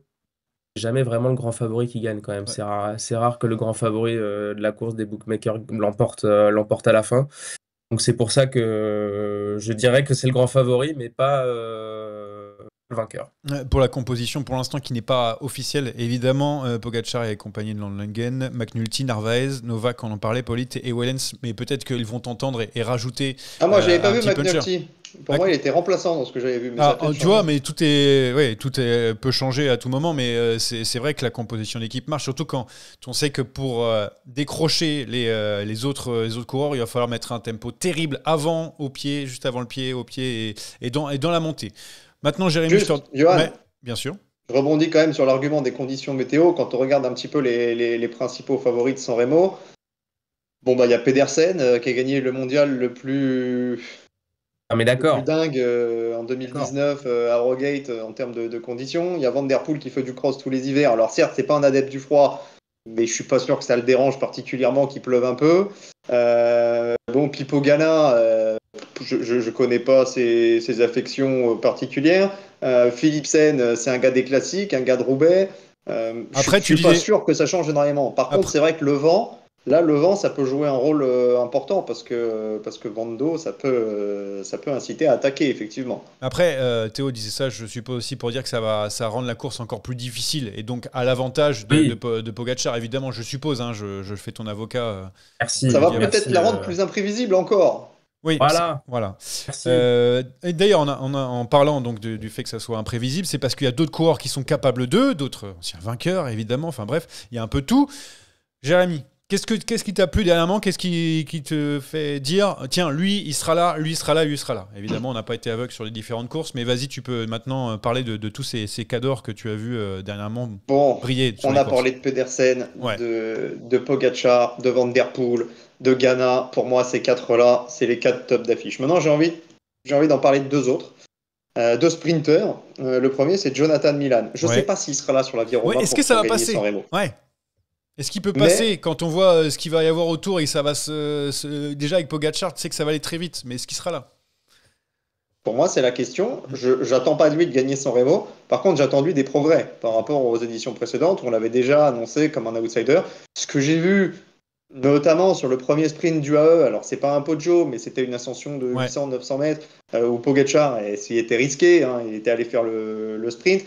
C: jamais vraiment le grand favori qui gagne quand même. Ouais. C'est rare que le grand favori de la course des bookmakers l'emporte à la fin. Donc c'est pour ça que je dirais que c'est le grand favori, mais pas le vainqueur.
A: Pour la composition, pour l'instant, qui n'est pas officielle, évidemment, Pogacar est accompagné de Langen, McNulty, Narvaez, Novak, on en parlait, Pollitt et Wellens, mais peut-être qu'ils vont t'entendre et rajouter.
B: Moi, j'avais pas vu McNulty. Pour moi, il était remplaçant dans ce que j'avais vu. Mais
A: tu vois, mais tout peut changer à tout moment, mais c'est vrai que la composition d'équipe marche, surtout quand on sait que pour décrocher les autres coureurs, il va falloir mettre un tempo terrible juste avant le pied, au pied et dans la montée. Maintenant, Jérémy,
B: Johan,
A: bien sûr.
B: Je rebondis quand même sur l'argument des conditions météo. Quand on regarde un petit peu les principaux favoris de San Remo, il y a Pedersen qui a gagné le mondial le plus dingue en 2019 à Rogate en termes de conditions. Il y a Van Der Poel qui fait du cross tous les hivers. Alors certes, c'est pas un adepte du froid, mais je suis pas sûr que ça le dérange particulièrement qu'il pleuve un peu. Pipo Ghana, je connais pas ses affections particulières. Philipsen, c'est un gars des classiques, un gars de Roubaix. Je suis pas sûr que ça change énormément. Par contre, c'est vrai que le vent, ça peut jouer un rôle important parce que vent de dos, ça peut inciter à attaquer, effectivement.
A: Après, Théo disait ça, je suppose aussi pour dire que ça va rendre la course encore plus difficile et donc à l'avantage de Pogacar, évidemment, je suppose. Je fais ton avocat.
B: Merci. Ça va peut-être la rendre plus imprévisible encore.
A: Oui, voilà. Et d'ailleurs, en parlant donc du fait que ça soit imprévisible, c'est parce qu'il y a d'autres coureurs qui sont capables d'autres anciens vainqueurs, évidemment. Enfin bref, il y a un peu tout. Jérémy, qu'est-ce qui t'a plu dernièrement ? Qu'est-ce qui te fait dire tiens, lui, il sera là, lui, il sera là, lui, il sera là. Évidemment, on n'a pas été aveugle sur les différentes courses, mais vas-y, tu peux maintenant parler de tous ces cadors que tu as vus dernièrement briller.
B: On a parlé de Pedersen, de Pogacar, de Van Der Poel, de Ghana. Pour moi, ces quatre-là, c'est les 4 tops d'affiche. Maintenant, j'ai envie d'en parler de 2 autres. deux sprinters. Le premier, c'est Jonathan Milan. Je ne
A: Ouais.
B: sais pas s'il sera là sur la Via Roma
A: Ouais, est-ce
B: pour
A: que ça va
B: gagner
A: passer
B: San Remo.
A: Ouais. Est-ce qu'il peut
B: Mais-
A: passer quand on voit ce qu'il va y avoir autour et ça va déjà avec Pogacar, tu sais que ça va aller très vite, mais est-ce qu'il sera là?
B: Pour moi, c'est la question. J'attends pas de lui de gagner San Remo. Par contre, j'attends de lui des progrès par rapport aux éditions précédentes où on l'avait déjà annoncé comme un outsider. Ce que j'ai vu, notamment sur le premier sprint du AE, alors c'est pas un Poggio, mais c'était une ascension de
A: Ouais.
B: 800-900 mètres où Pogacar, s'il était risqué, hein, il était allé faire le sprint.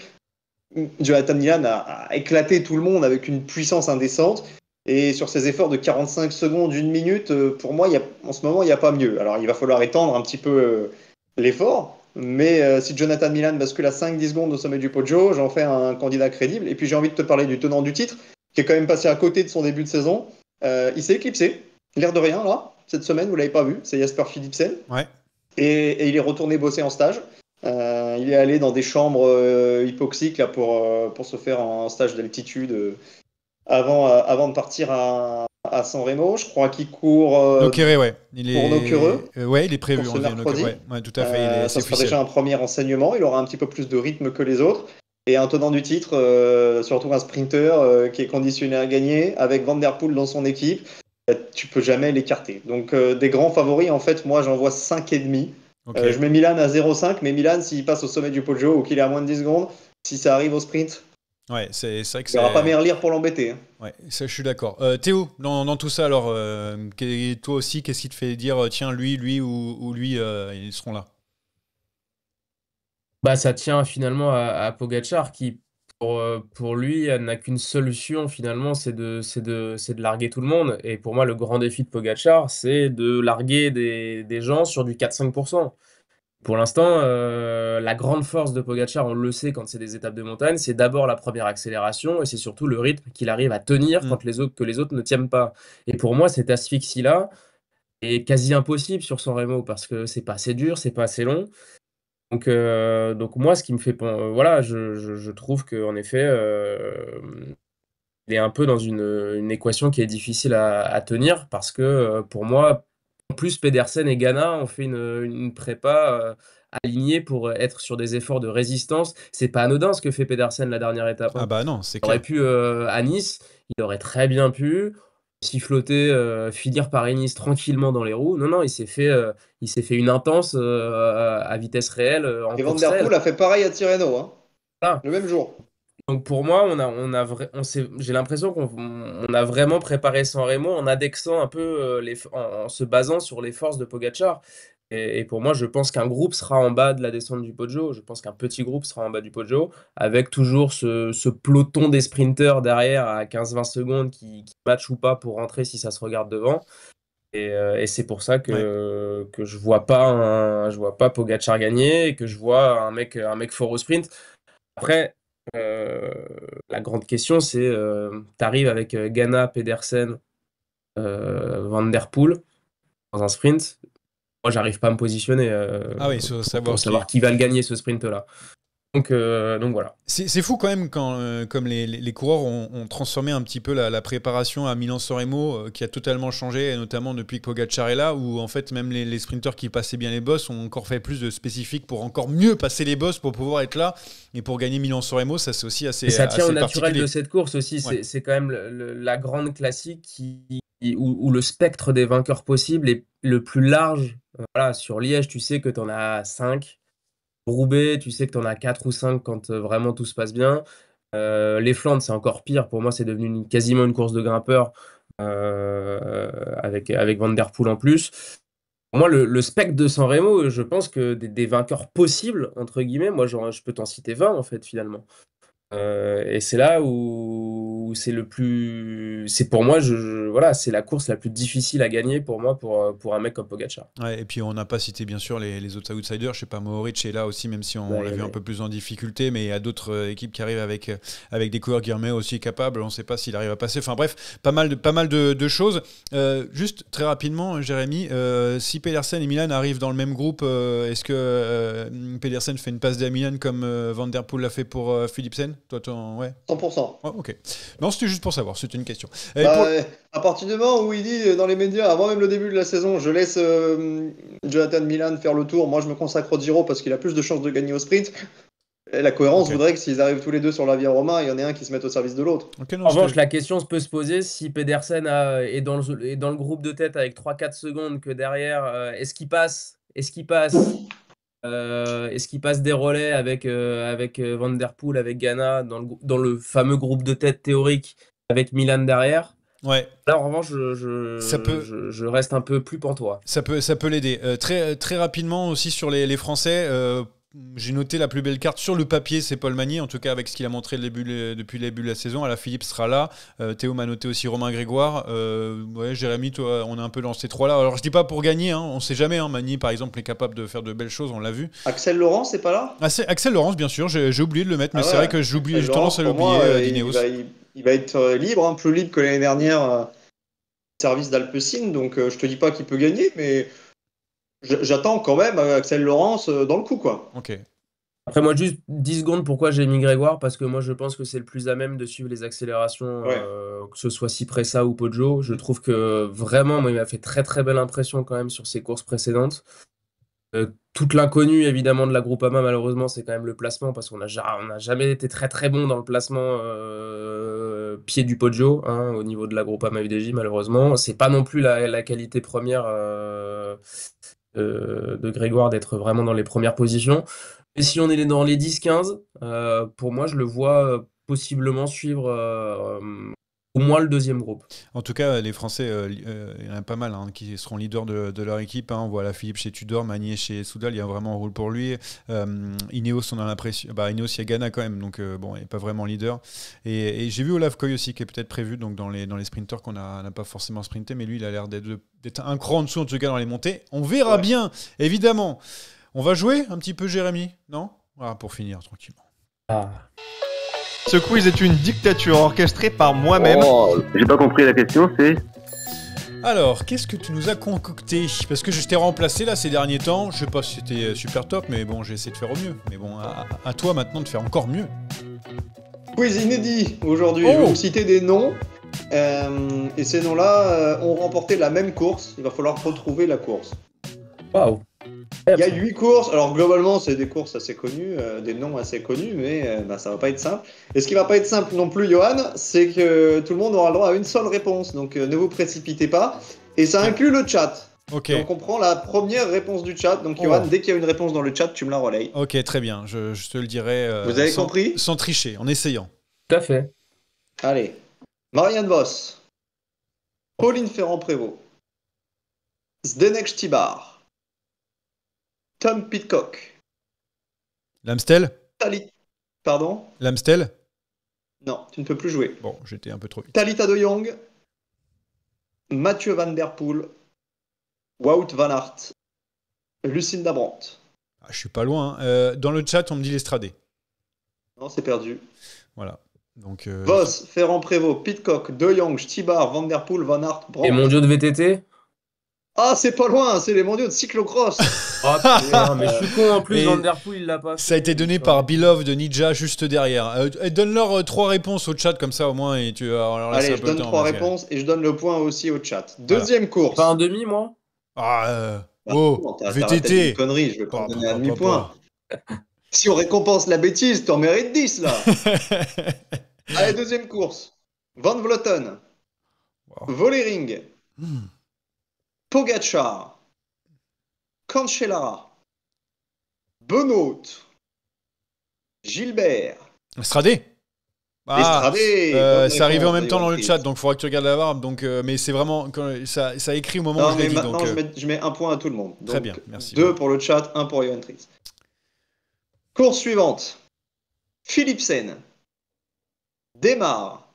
B: Jonathan Milan a éclaté tout le monde avec une puissance indécente. Et sur ces efforts de 45 secondes, 1 minute, pour moi, en ce moment, il n'y a pas mieux. Alors, il va falloir étendre un petit peu l'effort. Mais si Jonathan Milan bascule à 5-10 secondes au sommet du Poggio, j'en fais un candidat crédible. Et puis, j'ai envie de te parler du tenant du titre, qui est quand même passé à côté de son début de saison. Il s'est éclipsé, l'air de rien, là, cette semaine, vous ne l'avez pas vu. C'est Jasper Philipsen.
A: Ouais.
B: Et il est retourné bosser en stage. Il est allé dans des chambres hypoxiques là, pour se faire un stage d'altitude avant de partir à San Remo. Je crois qu'il court
A: Nokere, ouais. Il
B: pour Nokere,
A: ouais, il est prévu.
B: pour ce
A: on dit
B: mercredi.
A: Nokere, ouais, tout à fait. Il est
B: ça
A: assez
B: sera
A: officiel.
B: déjà un premier enseignement. Il aura un petit peu plus de rythme que les autres. Et un tenant du titre, surtout un sprinter qui est conditionné à gagner, avec Van Der Poel dans son équipe, tu peux jamais l'écarter. Donc des grands favoris, en fait, moi j'en vois 5,5.
A: Ok.
B: Je mets Milan à 0,5, mais Milan, s'il passe au sommet du Poggio ou qu'il est à moins de 10 secondes, si ça arrive au sprint,
A: Ouais, c'est vrai que
B: il n'y aura
A: c'est.
B: pas Merlier pour l'embêter. Hein.
A: Ouais, ça, je suis d'accord. Théo, dans tout ça, alors, toi aussi, qu'est-ce qui te fait dire, tiens, lui ou lui, ils seront là?
C: Bah, ça tient finalement à Pogacar qui, pour lui, n'a qu'une solution finalement, c'est de larguer tout le monde. Et pour moi, le grand défi de Pogacar, c'est de larguer des gens sur du 4-5%. Pour l'instant, la grande force de Pogacar, on le sait quand c'est des étapes de montagne, c'est d'abord la première accélération et c'est surtout le rythme qu'il arrive à tenir quand les autres ne tiennent pas. Et pour moi, cette asphyxie-là est quasi impossible sur San Remo parce que c'est pas assez dur, c'est pas assez long. Donc moi, ce qui me fait voilà, je trouve qu'en effet, il est un peu dans une équation qui est difficile à tenir parce que pour moi, en plus, Pedersen et Ghana ont fait une prépa alignée pour être sur des efforts de résistance. C'est pas anodin ce que fait Pedersen la dernière étape.
A: Ah bah non, c'est
C: Il aurait
A: clair.
C: pu à Nice, il aurait très bien pu siffloter, finir Paris-Nice tranquillement dans les roues. Non, il s'est fait une intense à vitesse réelle, en
B: Et Van
C: course
B: Der
C: réelle.
B: Poel a fait pareil à Tirreno, hein,
C: Voilà.
B: le même jour.
C: Donc pour moi, j'ai l'impression qu'on a vraiment préparé San Remo en indexant un peu, en se basant sur les forces de Pogacar. Et pour moi, je pense qu'un groupe sera en bas de la descente du Poggio. Je pense qu'un petit groupe sera en bas du Poggio, avec toujours ce peloton des sprinters derrière à 15-20 secondes qui match ou pas pour rentrer si ça se regarde devant. Et c'est pour ça que je vois pas Pogacar gagner et que je vois un mec fort au sprint. Après, la grande question, c'est t'arrives avec Ghana, Pedersen, Van Der Poel dans un sprint. Moi, j'arrive pas à me positionner
A: Ah oui, faut
C: pour savoir qui va le gagner ce sprint-là. Donc voilà.
A: C'est fou quand même quand comme les coureurs ont transformé un petit peu la préparation à Milan-San Remo qui a totalement changé, et notamment depuis que Pogacar est là, où en fait même les sprinteurs qui passaient bien les bosses ont encore fait plus de spécifiques pour encore mieux passer les bosses pour pouvoir être là et pour gagner Milan-San Remo. Ça c'est aussi assez
C: Et ça tient
A: assez
C: au naturel
A: particulier.
C: de cette course aussi.
A: Ouais.
C: C'est quand même la grande classique où le spectre des vainqueurs possibles est le plus large. Voilà, sur Liège, tu sais que tu en as 5. Roubaix, tu sais que tu en as 4 ou 5 quand vraiment tout se passe bien. Les Flandres, c'est encore pire. Pour moi, c'est devenu quasiment une course de grimpeurs avec Van Der Poel en plus. Pour moi, le spectre de San Remo, je pense que des vainqueurs possibles, entre guillemets, moi, je peux t'en citer 20, en fait, finalement. Et c'est là où c'est le plus. C'est pour moi, voilà, c'est la course la plus difficile à gagner pour moi, pour un mec comme Pogacar.
A: Ouais, et puis on n'a pas cité bien sûr les autres outsiders. Je sais pas, Mohoric est là aussi, même si on l'a vu un peu plus en difficulté, mais il y a d'autres équipes qui arrivent avec des coureurs Guillermet aussi capables. On ne sait pas s'il arrive à passer. Enfin bref, pas mal de choses. Juste très rapidement, Jérémy, si Pedersen et Milan arrivent dans le même groupe, est-ce que Pedersen fait une passe à Milan comme Van Der Poel l'a fait pour Philipsen? Toi, ouais.
B: 100%.
A: Oh, ok. Non, c'était juste pour savoir, c'était une question.
B: À partir du moment où il dit dans les médias, avant même le début de la saison, je laisse Jonathan Milan faire le tour, moi je me consacre au Giro parce qu'il a plus de chances de gagner au sprint. Et la cohérence voudrait que s'ils arrivent tous les deux sur la Via Roma, il y en ait un qui se mette au service de l'autre.
C: En revanche, la question peut se poser si Pedersen est dans le groupe de tête avec 3-4 secondes que derrière, est-ce qu'il passe des relais avec Van Der Poel, avec Ghana, dans le fameux groupe de tête théorique avec Milan derrière?
A: Ouais.
C: Là, en revanche, je reste un peu plus pantois.
A: Ça peut l'aider. Très rapidement aussi sur les Français, j'ai noté la plus belle carte sur le papier, c'est Paul Magny, en tout cas avec ce qu'il a montré depuis le début de la saison. Alaphilippe sera là. Théo m'a noté aussi Romain Grégoire. Jérémy, toi, on est un peu dans ces trois-là. Alors je dis pas pour gagner, on ne sait jamais. Magny, par exemple, est capable de faire de belles choses, on l'a vu.
B: Axel Laurence, c'est pas là?
A: Axel Laurence, bien sûr, j'ai oublié de le mettre, mais c'est vrai que j'ai tendance à l'oublier d'Ineos.
B: Il va être libre, plus libre que l'année dernière, service d'Alpecin. Donc je te dis pas qu'il peut gagner, mais j'attends quand même Axel Laurence dans le coup, quoi.
A: Ok.
C: Après, moi, juste 10 secondes, pourquoi j'ai mis Grégoire? Parce que moi, je pense que c'est le plus à même de suivre les accélérations, que ce soit Cipressa ou Poggio. Je trouve que vraiment, moi, il m'a fait très très belle impression quand même sur ses courses précédentes. Toute l'inconnu, évidemment, de la Groupama, malheureusement, c'est quand même le placement, parce qu'on n'a jamais été très très bon dans le placement pied du Poggio, au niveau de la Groupama UDJ, malheureusement. C'est pas non plus la qualité première de Grégoire d'être vraiment dans les premières positions. Et si on est dans les 10-15, pour moi, je le vois possiblement suivre au moins le deuxième groupe. En
A: tout cas, les Français, il y en a pas mal qui seront leaders de leur équipe. On voit Philippe chez Tudor, Magnier chez Soudal, il y a vraiment un rôle pour lui. Ineos, on a l'impression. Ineos, il y a Ghana quand même, donc il n'est pas vraiment leader. Et j'ai vu Olaf Koy aussi, qui est peut-être prévu donc dans les sprinters qu'on n'a pas forcément sprinté, mais lui, il a l'air d'être un cran en dessous, en tout cas dans les montées. On verra bien, évidemment. On va jouer un petit peu, Jérémy, non? Pour finir, tranquillement.
F: Ce quiz est une dictature orchestrée par moi-même.
G: J'ai pas compris la question, c'est...
A: Alors, qu'est-ce que tu nous as concocté? Parce que je t'ai remplacé là ces derniers temps. Je sais pas si c'était super top, mais bon, j'ai essayé de faire au mieux. Mais bon, à toi maintenant de faire encore mieux.
B: Quiz inédit aujourd'hui. Je vais vous citer des noms. Et ces noms-là ont remporté la même course. Il va falloir retrouver la course.
C: Waouh!
B: Il y a 8 courses, alors globalement c'est des courses assez connues, des noms assez connus, mais ça va pas être simple. Et ce qui va pas être simple non plus, Johan, c'est que tout le monde aura le droit à une seule réponse, donc ne vous précipitez pas. Et ça inclut le chat.
A: Ok.
B: Donc on prend la première réponse du chat, donc Johan, dès qu'il y a une réponse dans le chat, tu me la relayes.
A: Ok, très bien, je te le dirai
B: vous avez compris?
A: Sans tricher, en essayant.
C: Tout à fait.
B: Allez, Marianne Vos, Pauline Ferrand-Prévot, Zdenek Stibar, Tom Pidcock.
A: L'Amstel?
B: Pardon?
A: L'Amstel?
B: Non, tu ne peux plus jouer.
A: Bon, j'étais un peu trop vite.
B: Thalita de Jong, Mathieu Van Der Poel, Wout van Aert, Lucinda Brandt.
A: Je suis pas loin. Dans le chat, on me dit l'Estradé.
B: Non, c'est perdu.
A: Voilà. Donc,
B: Vos, Ferrand-Prévôt, Pidcock, De Jong, Stibar, Van Der Poel, Van Aert, Brandt.
C: Et mondiaux de VTT?
B: Ah, c'est pas loin, c'est les mondiaux de cyclocross.
C: Putain, mais je suis con en plus, Van Der Poel, il l'a pas fait.
A: Ça a été donné par Beloved de Ninja juste derrière. Donne-leur 3 réponses au chat, comme ça au moins. Et tu,
B: allez, je donne 3 réponses et je donne le point aussi au chat. Deuxième course.
C: Pas un demi, moi?
A: VTT.
B: Une connerie, je vais pas donner un demi-point. Si on récompense la bêtise, t'en mérites 10 là. Allez, deuxième course. Van Vleuten. Vollering. Pogacar, Cancellara, Benoît, Gilbert.
A: Stradé.
B: Stradé.
A: C'est arrivé en même temps dans le chat, donc il faudra que tu regardes la barbe. Donc, mais c'est vraiment ça écrit au moment où je l'ai dit.
B: Maintenant, je mets un point à tout le monde. Donc,
A: très bien, merci.
B: 2 pour le chat, 1 pour Johan Tries. Course suivante. Philipsen, Démarre,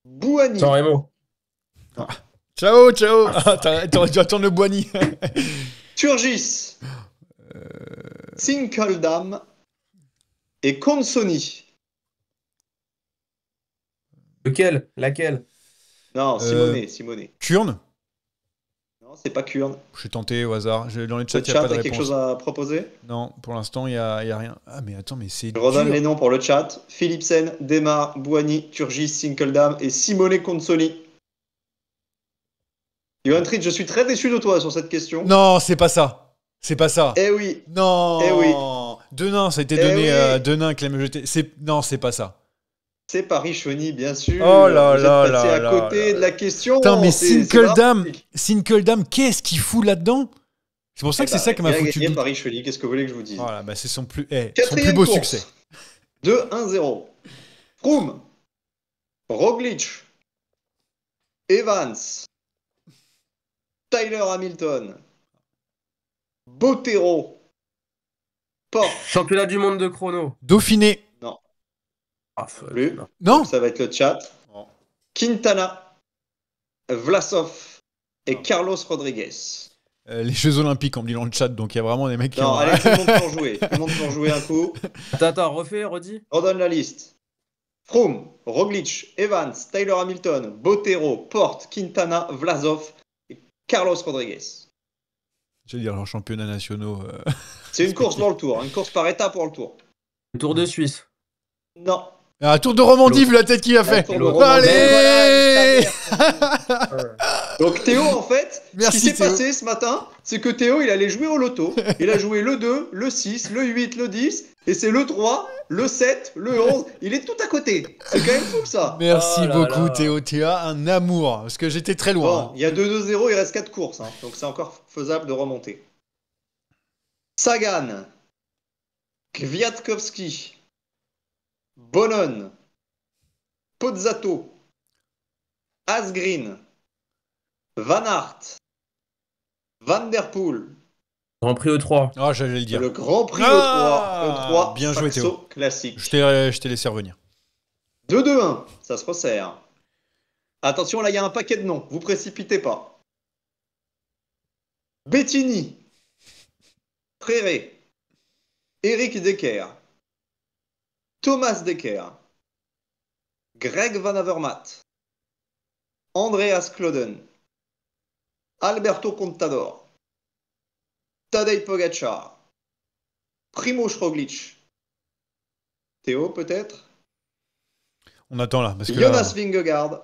B: Bouhanni.
C: San Remo.
A: Ciao. T'aurais dû attendre le Boigny.
B: Turgis, Sinkeldam et Consoni.
C: Laquelle?
B: Non, Simone.
A: Kurn.
B: Non, c'est pas Kurn.
A: Je suis tenté au hasard. Dans les chats,
B: Le
A: il n'y a
B: chat
A: pas
B: a
A: de
B: quelque
A: réponse.
B: chose à proposer?
A: Non, pour l'instant, il y a rien. Ah, mais attends, mais c'est
B: Je redonne
A: dur.
B: les noms pour le chat. Philipsen, Demar, Bouani, Turgis, Sinkeldam et Simone Consoli. Johan Tritt, je suis très déçu de toi sur cette question.
A: Non, c'est pas ça. C'est pas ça.
B: Eh oui.
A: Non.
B: Eh oui.
A: Denain, ça a été
B: Eh
A: donné
B: oui.
A: Denain qui l'a me jeté. Non, c'est pas ça.
B: C'est Paris-Chauny, bien sûr.
A: Oh là
B: Vous
A: là
B: êtes passé
A: là
B: à
A: là
B: côté
A: là
B: de la question.
A: Putain, mais
B: C'est dramatique.
A: Sinkeldam, qu'est-ce qu'il fout là-dedans? C'est pour ça que
B: Eh
A: c'est
B: bah,
A: ça qui m'a
B: il a
A: foutu le
B: gagné
A: doute.
B: Paris-Chauny, qu'est-ce que vous voulez que je vous dise?
A: Voilà, bah c'est son plus
B: Quatrième
A: beau
B: course.
A: succès.
B: 2-1-0. Froome, Roglic, Evans, Tyler Hamilton, Bottero, Porte.
C: Championnat du monde de chrono.
A: Dauphiné.
C: Ah, fuck,
B: Plus.
C: non.
A: Non.
B: Ça va être le chat.
A: Non.
B: Quintana, Vlasov et Carlos Rodriguez.
A: Les Jeux Olympiques, on me dit dans le chat, donc il y a vraiment des mecs qui
B: Non,
A: ont...
B: allez, tout le monde peut en jouer. Tout le monde peut en jouer un coup.
C: Attends, redis.
B: On donne la liste. Froome, Roglic, Evans, Tyler Hamilton, Bottero, Porte, Quintana, Vlasov et Carlos Rodriguez.
A: Je veux dire, leurs championnats nationaux...
B: C'est une course dans le tour, une course par étape pour le tour.
C: Le Tour de Suisse.
B: Non.
A: Ah, Tour de Romandie, vu la tête qu'il a fait.
B: Tour de Romandie.
A: Allez.
B: Donc Théo, en fait,
A: Merci,
B: ce qui s'est
A: Théo.
B: passé ce matin, c'est que Théo, il allait jouer au loto. Il a joué le 2, le 6, le 8, le 10, et c'est le 3, le 7, le 11. Il est tout à côté. C'est quand même fou ça.
A: Merci
C: Oh là
A: beaucoup,
C: là.
A: Théo. Tu as un amour, parce que j'étais très loin.
B: Bon, il y a 2-2-0, il reste 4 courses. Hein. Donc c'est encore faisable de remonter. Sagan, Kwiatkowski, Bonon, Pozzato, Asgreen, Van Aert, Van Der Poel,
C: Grand Prix E3.
A: Ah, j'allais le dire.
B: le Grand Prix
A: Ah,
B: E3, E3
A: bien joué,
B: Saxo
A: Théo.
B: classique.
A: Je t'ai laissé revenir.
B: 2-2-1, ça se resserre. Attention, là, il y a un paquet de noms, vous précipitez pas. Bettini, Fréré, Eric Decker, Thomas Decker, Greg Van Avermaet, Andreas Klöden, Alberto Contador, Tadej Pogacar, Primož Roglic, Théo peut-être,
A: On attend là, parce que
B: Jonas
A: là...
B: Vingegaard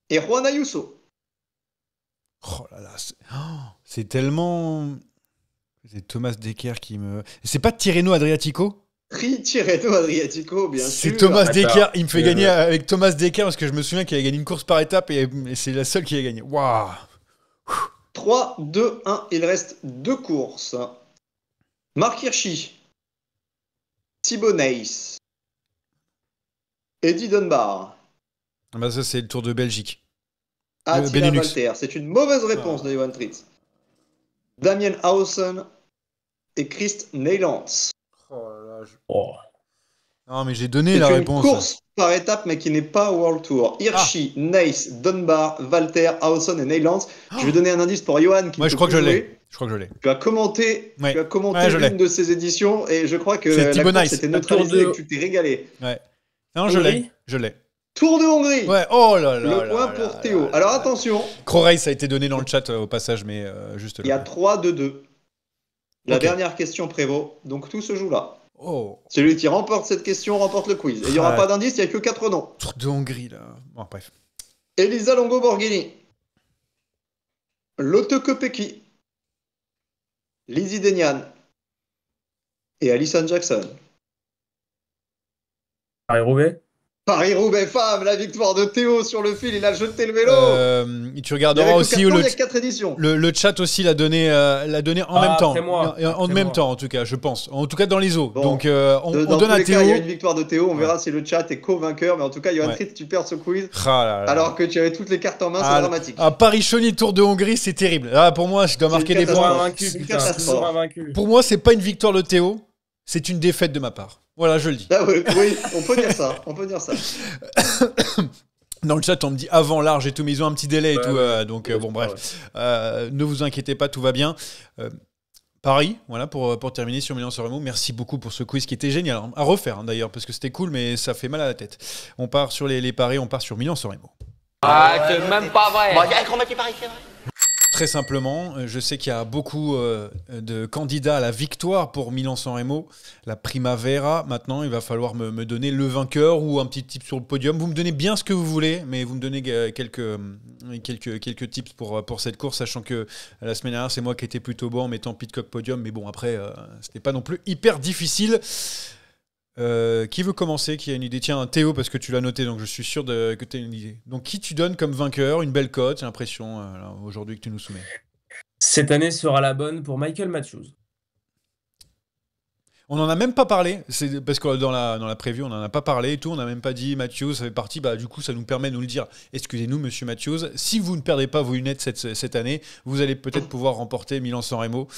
B: et Juan Ayuso.
A: Oh là là, c'est tellement... C'est Thomas Decker qui me... C'est pas Tirreno Adriatico?
B: Tirreno Adriatico, bien sûr.
A: C'est Thomas
C: D'accord.
A: Decker. Il me fait gagner avec Thomas Decker parce que je me souviens qu'il a gagné une course par étape et c'est la seule qui a gagné. Waouh!
B: 3, 2, 1, il reste 2 courses. Marc Hirschi, Thibaut Nys, Eddie Dunbar,
A: Ah bah ça, c'est le Tour de Belgique.
B: Attila
A: Benelux.
B: Valter. C'est une mauvaise réponse de Johan Tritt. Damien Hausen et Christ Neylands.
C: Oh.
A: Non, mais j'ai donné
B: C'est
A: la
B: une
A: réponse.
B: course par étape, mais qui n'est pas World Tour. Hirschi, Nys, Dunbar, Valter, Hausen et Neylands. Je vais donner un indice pour Johan qui
A: Moi,
B: ne
A: je
B: peut
A: crois que
B: plus
A: je l'ai.
B: jouer.
A: Je crois que je l'ai.
B: Tu as commenté,
A: Ouais.
B: tu as commenté
A: Ouais, je l'ai.
B: l'une de ces éditions et je crois que
A: C'est
B: la
A: Thibaut
B: course
A: Nys.
B: était
C: Le Tour
B: neutralisée
C: de-
B: et que tu t'es régalé.
A: Ouais. Non, je
C: Hongrie
A: l'ai. Je l'ai.
B: Tour de Hongrie.
A: Ouais, oh là là.
B: Le
A: là
B: point
A: là
B: pour
A: là
B: Théo.
A: là
B: Alors
A: là.
B: attention,
A: Croreil, ça a été donné dans le chat au passage, mais juste là.
B: il y a 3-2-2. La
A: Ok.
B: dernière question prévaut, donc tout se joue là.
A: Oh,
B: Celui qui remporte cette question remporte le quiz. Et il n'y aura
A: Ouais.
B: pas d'indice, il n'y a que 4 noms.
A: Tour de Hongrie, là. Bon, bref.
B: Elisa Longo Borghini, Lotte Kopecky, Lizzie Deignan et Alison Jackson.
C: Paris-Roubaix.
B: Paris-Roubaix femme, la victoire de Théo sur le fil, il a jeté le vélo.
A: Tu
B: Il y
A: regarderas
B: avait que
A: aussi
B: 4 noms,
A: le,
B: il y a 4 éditions.
A: le chat aussi l'a donné en même temps.
C: après moi.
A: En
C: Après
A: même
C: moi.
A: temps, en tout cas, je pense. En tout cas, dans les eaux.
B: Bon.
A: Donc, on
B: Dans
A: donne
B: tous
A: à
B: les
A: Théo.
B: cas, il y a une victoire de Théo. On
A: Ouais.
B: verra si le chat est co-vainqueur. Mais en tout cas, Johan
A: Ouais.
B: Tritt, tu perds ce quiz.
A: Ah là là.
B: Alors que tu avais toutes les cartes en main, c'est
A: Ah,
B: dramatique.
A: Paris-Chauny, Tour de Hongrie, c'est terrible. Là, pour moi, je dois
B: C'est
A: marquer
B: une
A: des
B: catastrophe.
A: points.
C: Invaincu,
B: C'est une
C: putain.
B: catastrophe.
C: Toujours invaincu.
A: Pour moi, c'est pas une victoire de Théo, c'est une défaite de ma part. Voilà, je le dis.
B: Ah oui, oui, on peut dire ça. On peut dire ça.
A: Dans le chat, on me dit avant large et tout, mais ils ont un petit délai et
C: Ouais,
A: tout.
C: ouais.
A: Donc, bon, bref. Ne vous inquiétez pas, tout va bien. Paris, voilà, pour terminer sur Milan-San Remo. Merci beaucoup pour ce quiz qui était génial. Hein. À refaire, hein, d'ailleurs, parce que c'était cool, mais ça fait mal à la tête. On part sur les paris, on part sur Milan-San Remo.
D: Ah, c'est même pas vrai.
H: Bon, il y a un grand match Paris, c'est vrai.
A: Très simplement, je sais qu'il y a beaucoup de candidats à la victoire pour Milan-San Remo, la Primavera. Maintenant, il va falloir me donner le vainqueur ou un petit tip sur le podium. Vous me donnez bien ce que vous voulez, mais vous me donnez quelques tips pour cette course, sachant que la semaine dernière, c'est moi qui étais plutôt bon en mettant Pidcock podium. Mais bon, après, c'était pas non plus hyper difficile. Qui veut commencer? Qui a une idée? Tiens, Théo, parce que tu l'as noté, donc je suis sûr que tu as une idée. Donc, qui tu donnes comme vainqueur? Une belle cote, j'ai l'impression, aujourd'hui, que tu nous soumets.
C: Cette année sera la bonne pour Michael Matthews.
A: On n'en a même pas parlé, parce que dans la preview, on n'en a pas parlé et tout, on n'a même pas dit Matthews, ça fait partie, du coup, ça nous permet de nous le dire. Excusez-nous, monsieur Matthews, si vous ne perdez pas vos lunettes cette année, vous allez peut-être pouvoir remporter Milan-San Remo.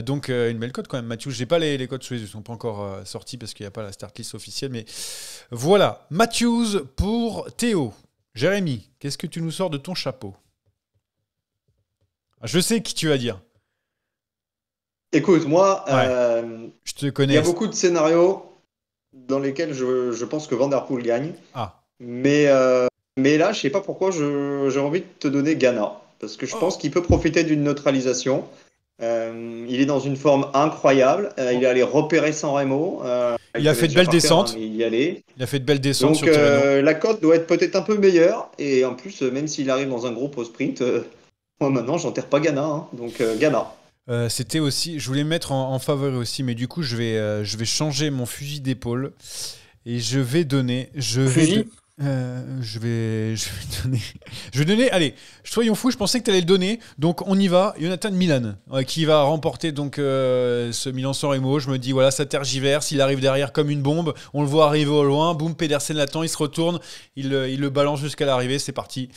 A: Donc, une belle cote quand même, Matthews. J'ai pas les cotes sous les yeux, ils ne sont pas encore sortis parce qu'il n'y a pas la start list officielle, mais voilà. Matthews pour Théo. Jérémy, qu'est-ce que tu nous sors de ton chapeau? Je sais qui tu vas dire.
B: Écoute, moi,
A: je te connais.
B: Il y a beaucoup de scénarios dans lesquels je pense que Van Der Poel gagne. Mais là, je sais pas pourquoi j'ai envie de te donner Ghana. Parce que je pense qu'il peut profiter d'une neutralisation. Il est dans une forme incroyable. Il est allé repérer San Remo.
A: Il a fait de belles descentes.
B: Il y allait.
A: Il a fait de belles descentes.
B: Donc, la cote doit être peut-être un peu meilleure. Et en plus, même s'il arrive dans un groupe au sprint, moi maintenant, j'enterre pas Ghana. Hein. Donc, Ghana.
A: C'était aussi, je voulais me mettre en favori aussi, mais du coup je vais changer mon fusil d'épaule et je vais donner, allez, soyons fous, je pensais que tu allais le donner, donc on y va, Jonathan Milan, qui va remporter donc ce Milan-San Remo. Je me dis voilà, ça tergiverse, il arrive derrière comme une bombe, on le voit arriver au loin, boum, Pedersen l'attend, il se retourne, il le balance jusqu'à l'arrivée, c'est parti.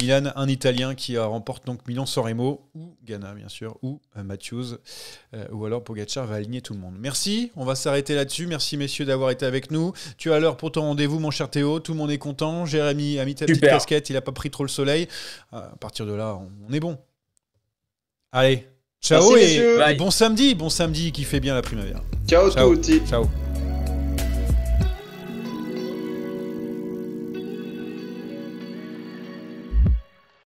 A: Milan, un Italien qui remporte donc Milan-San Remo, ou Ghana bien sûr, ou Matthews, ou alors Pogacar va aligner tout le monde. Merci, on va s'arrêter là-dessus. Merci messieurs d'avoir été avec nous. Tu as l'heure pour ton rendez-vous mon cher Théo, tout le monde est content. Jérémy a mis ta petite casquette, il n'a pas pris trop le soleil. À partir de là, on est bon. Allez, ciao. Merci, et bon samedi qui fait bien la Primavera.
B: Ciao tutti.
A: Ciao.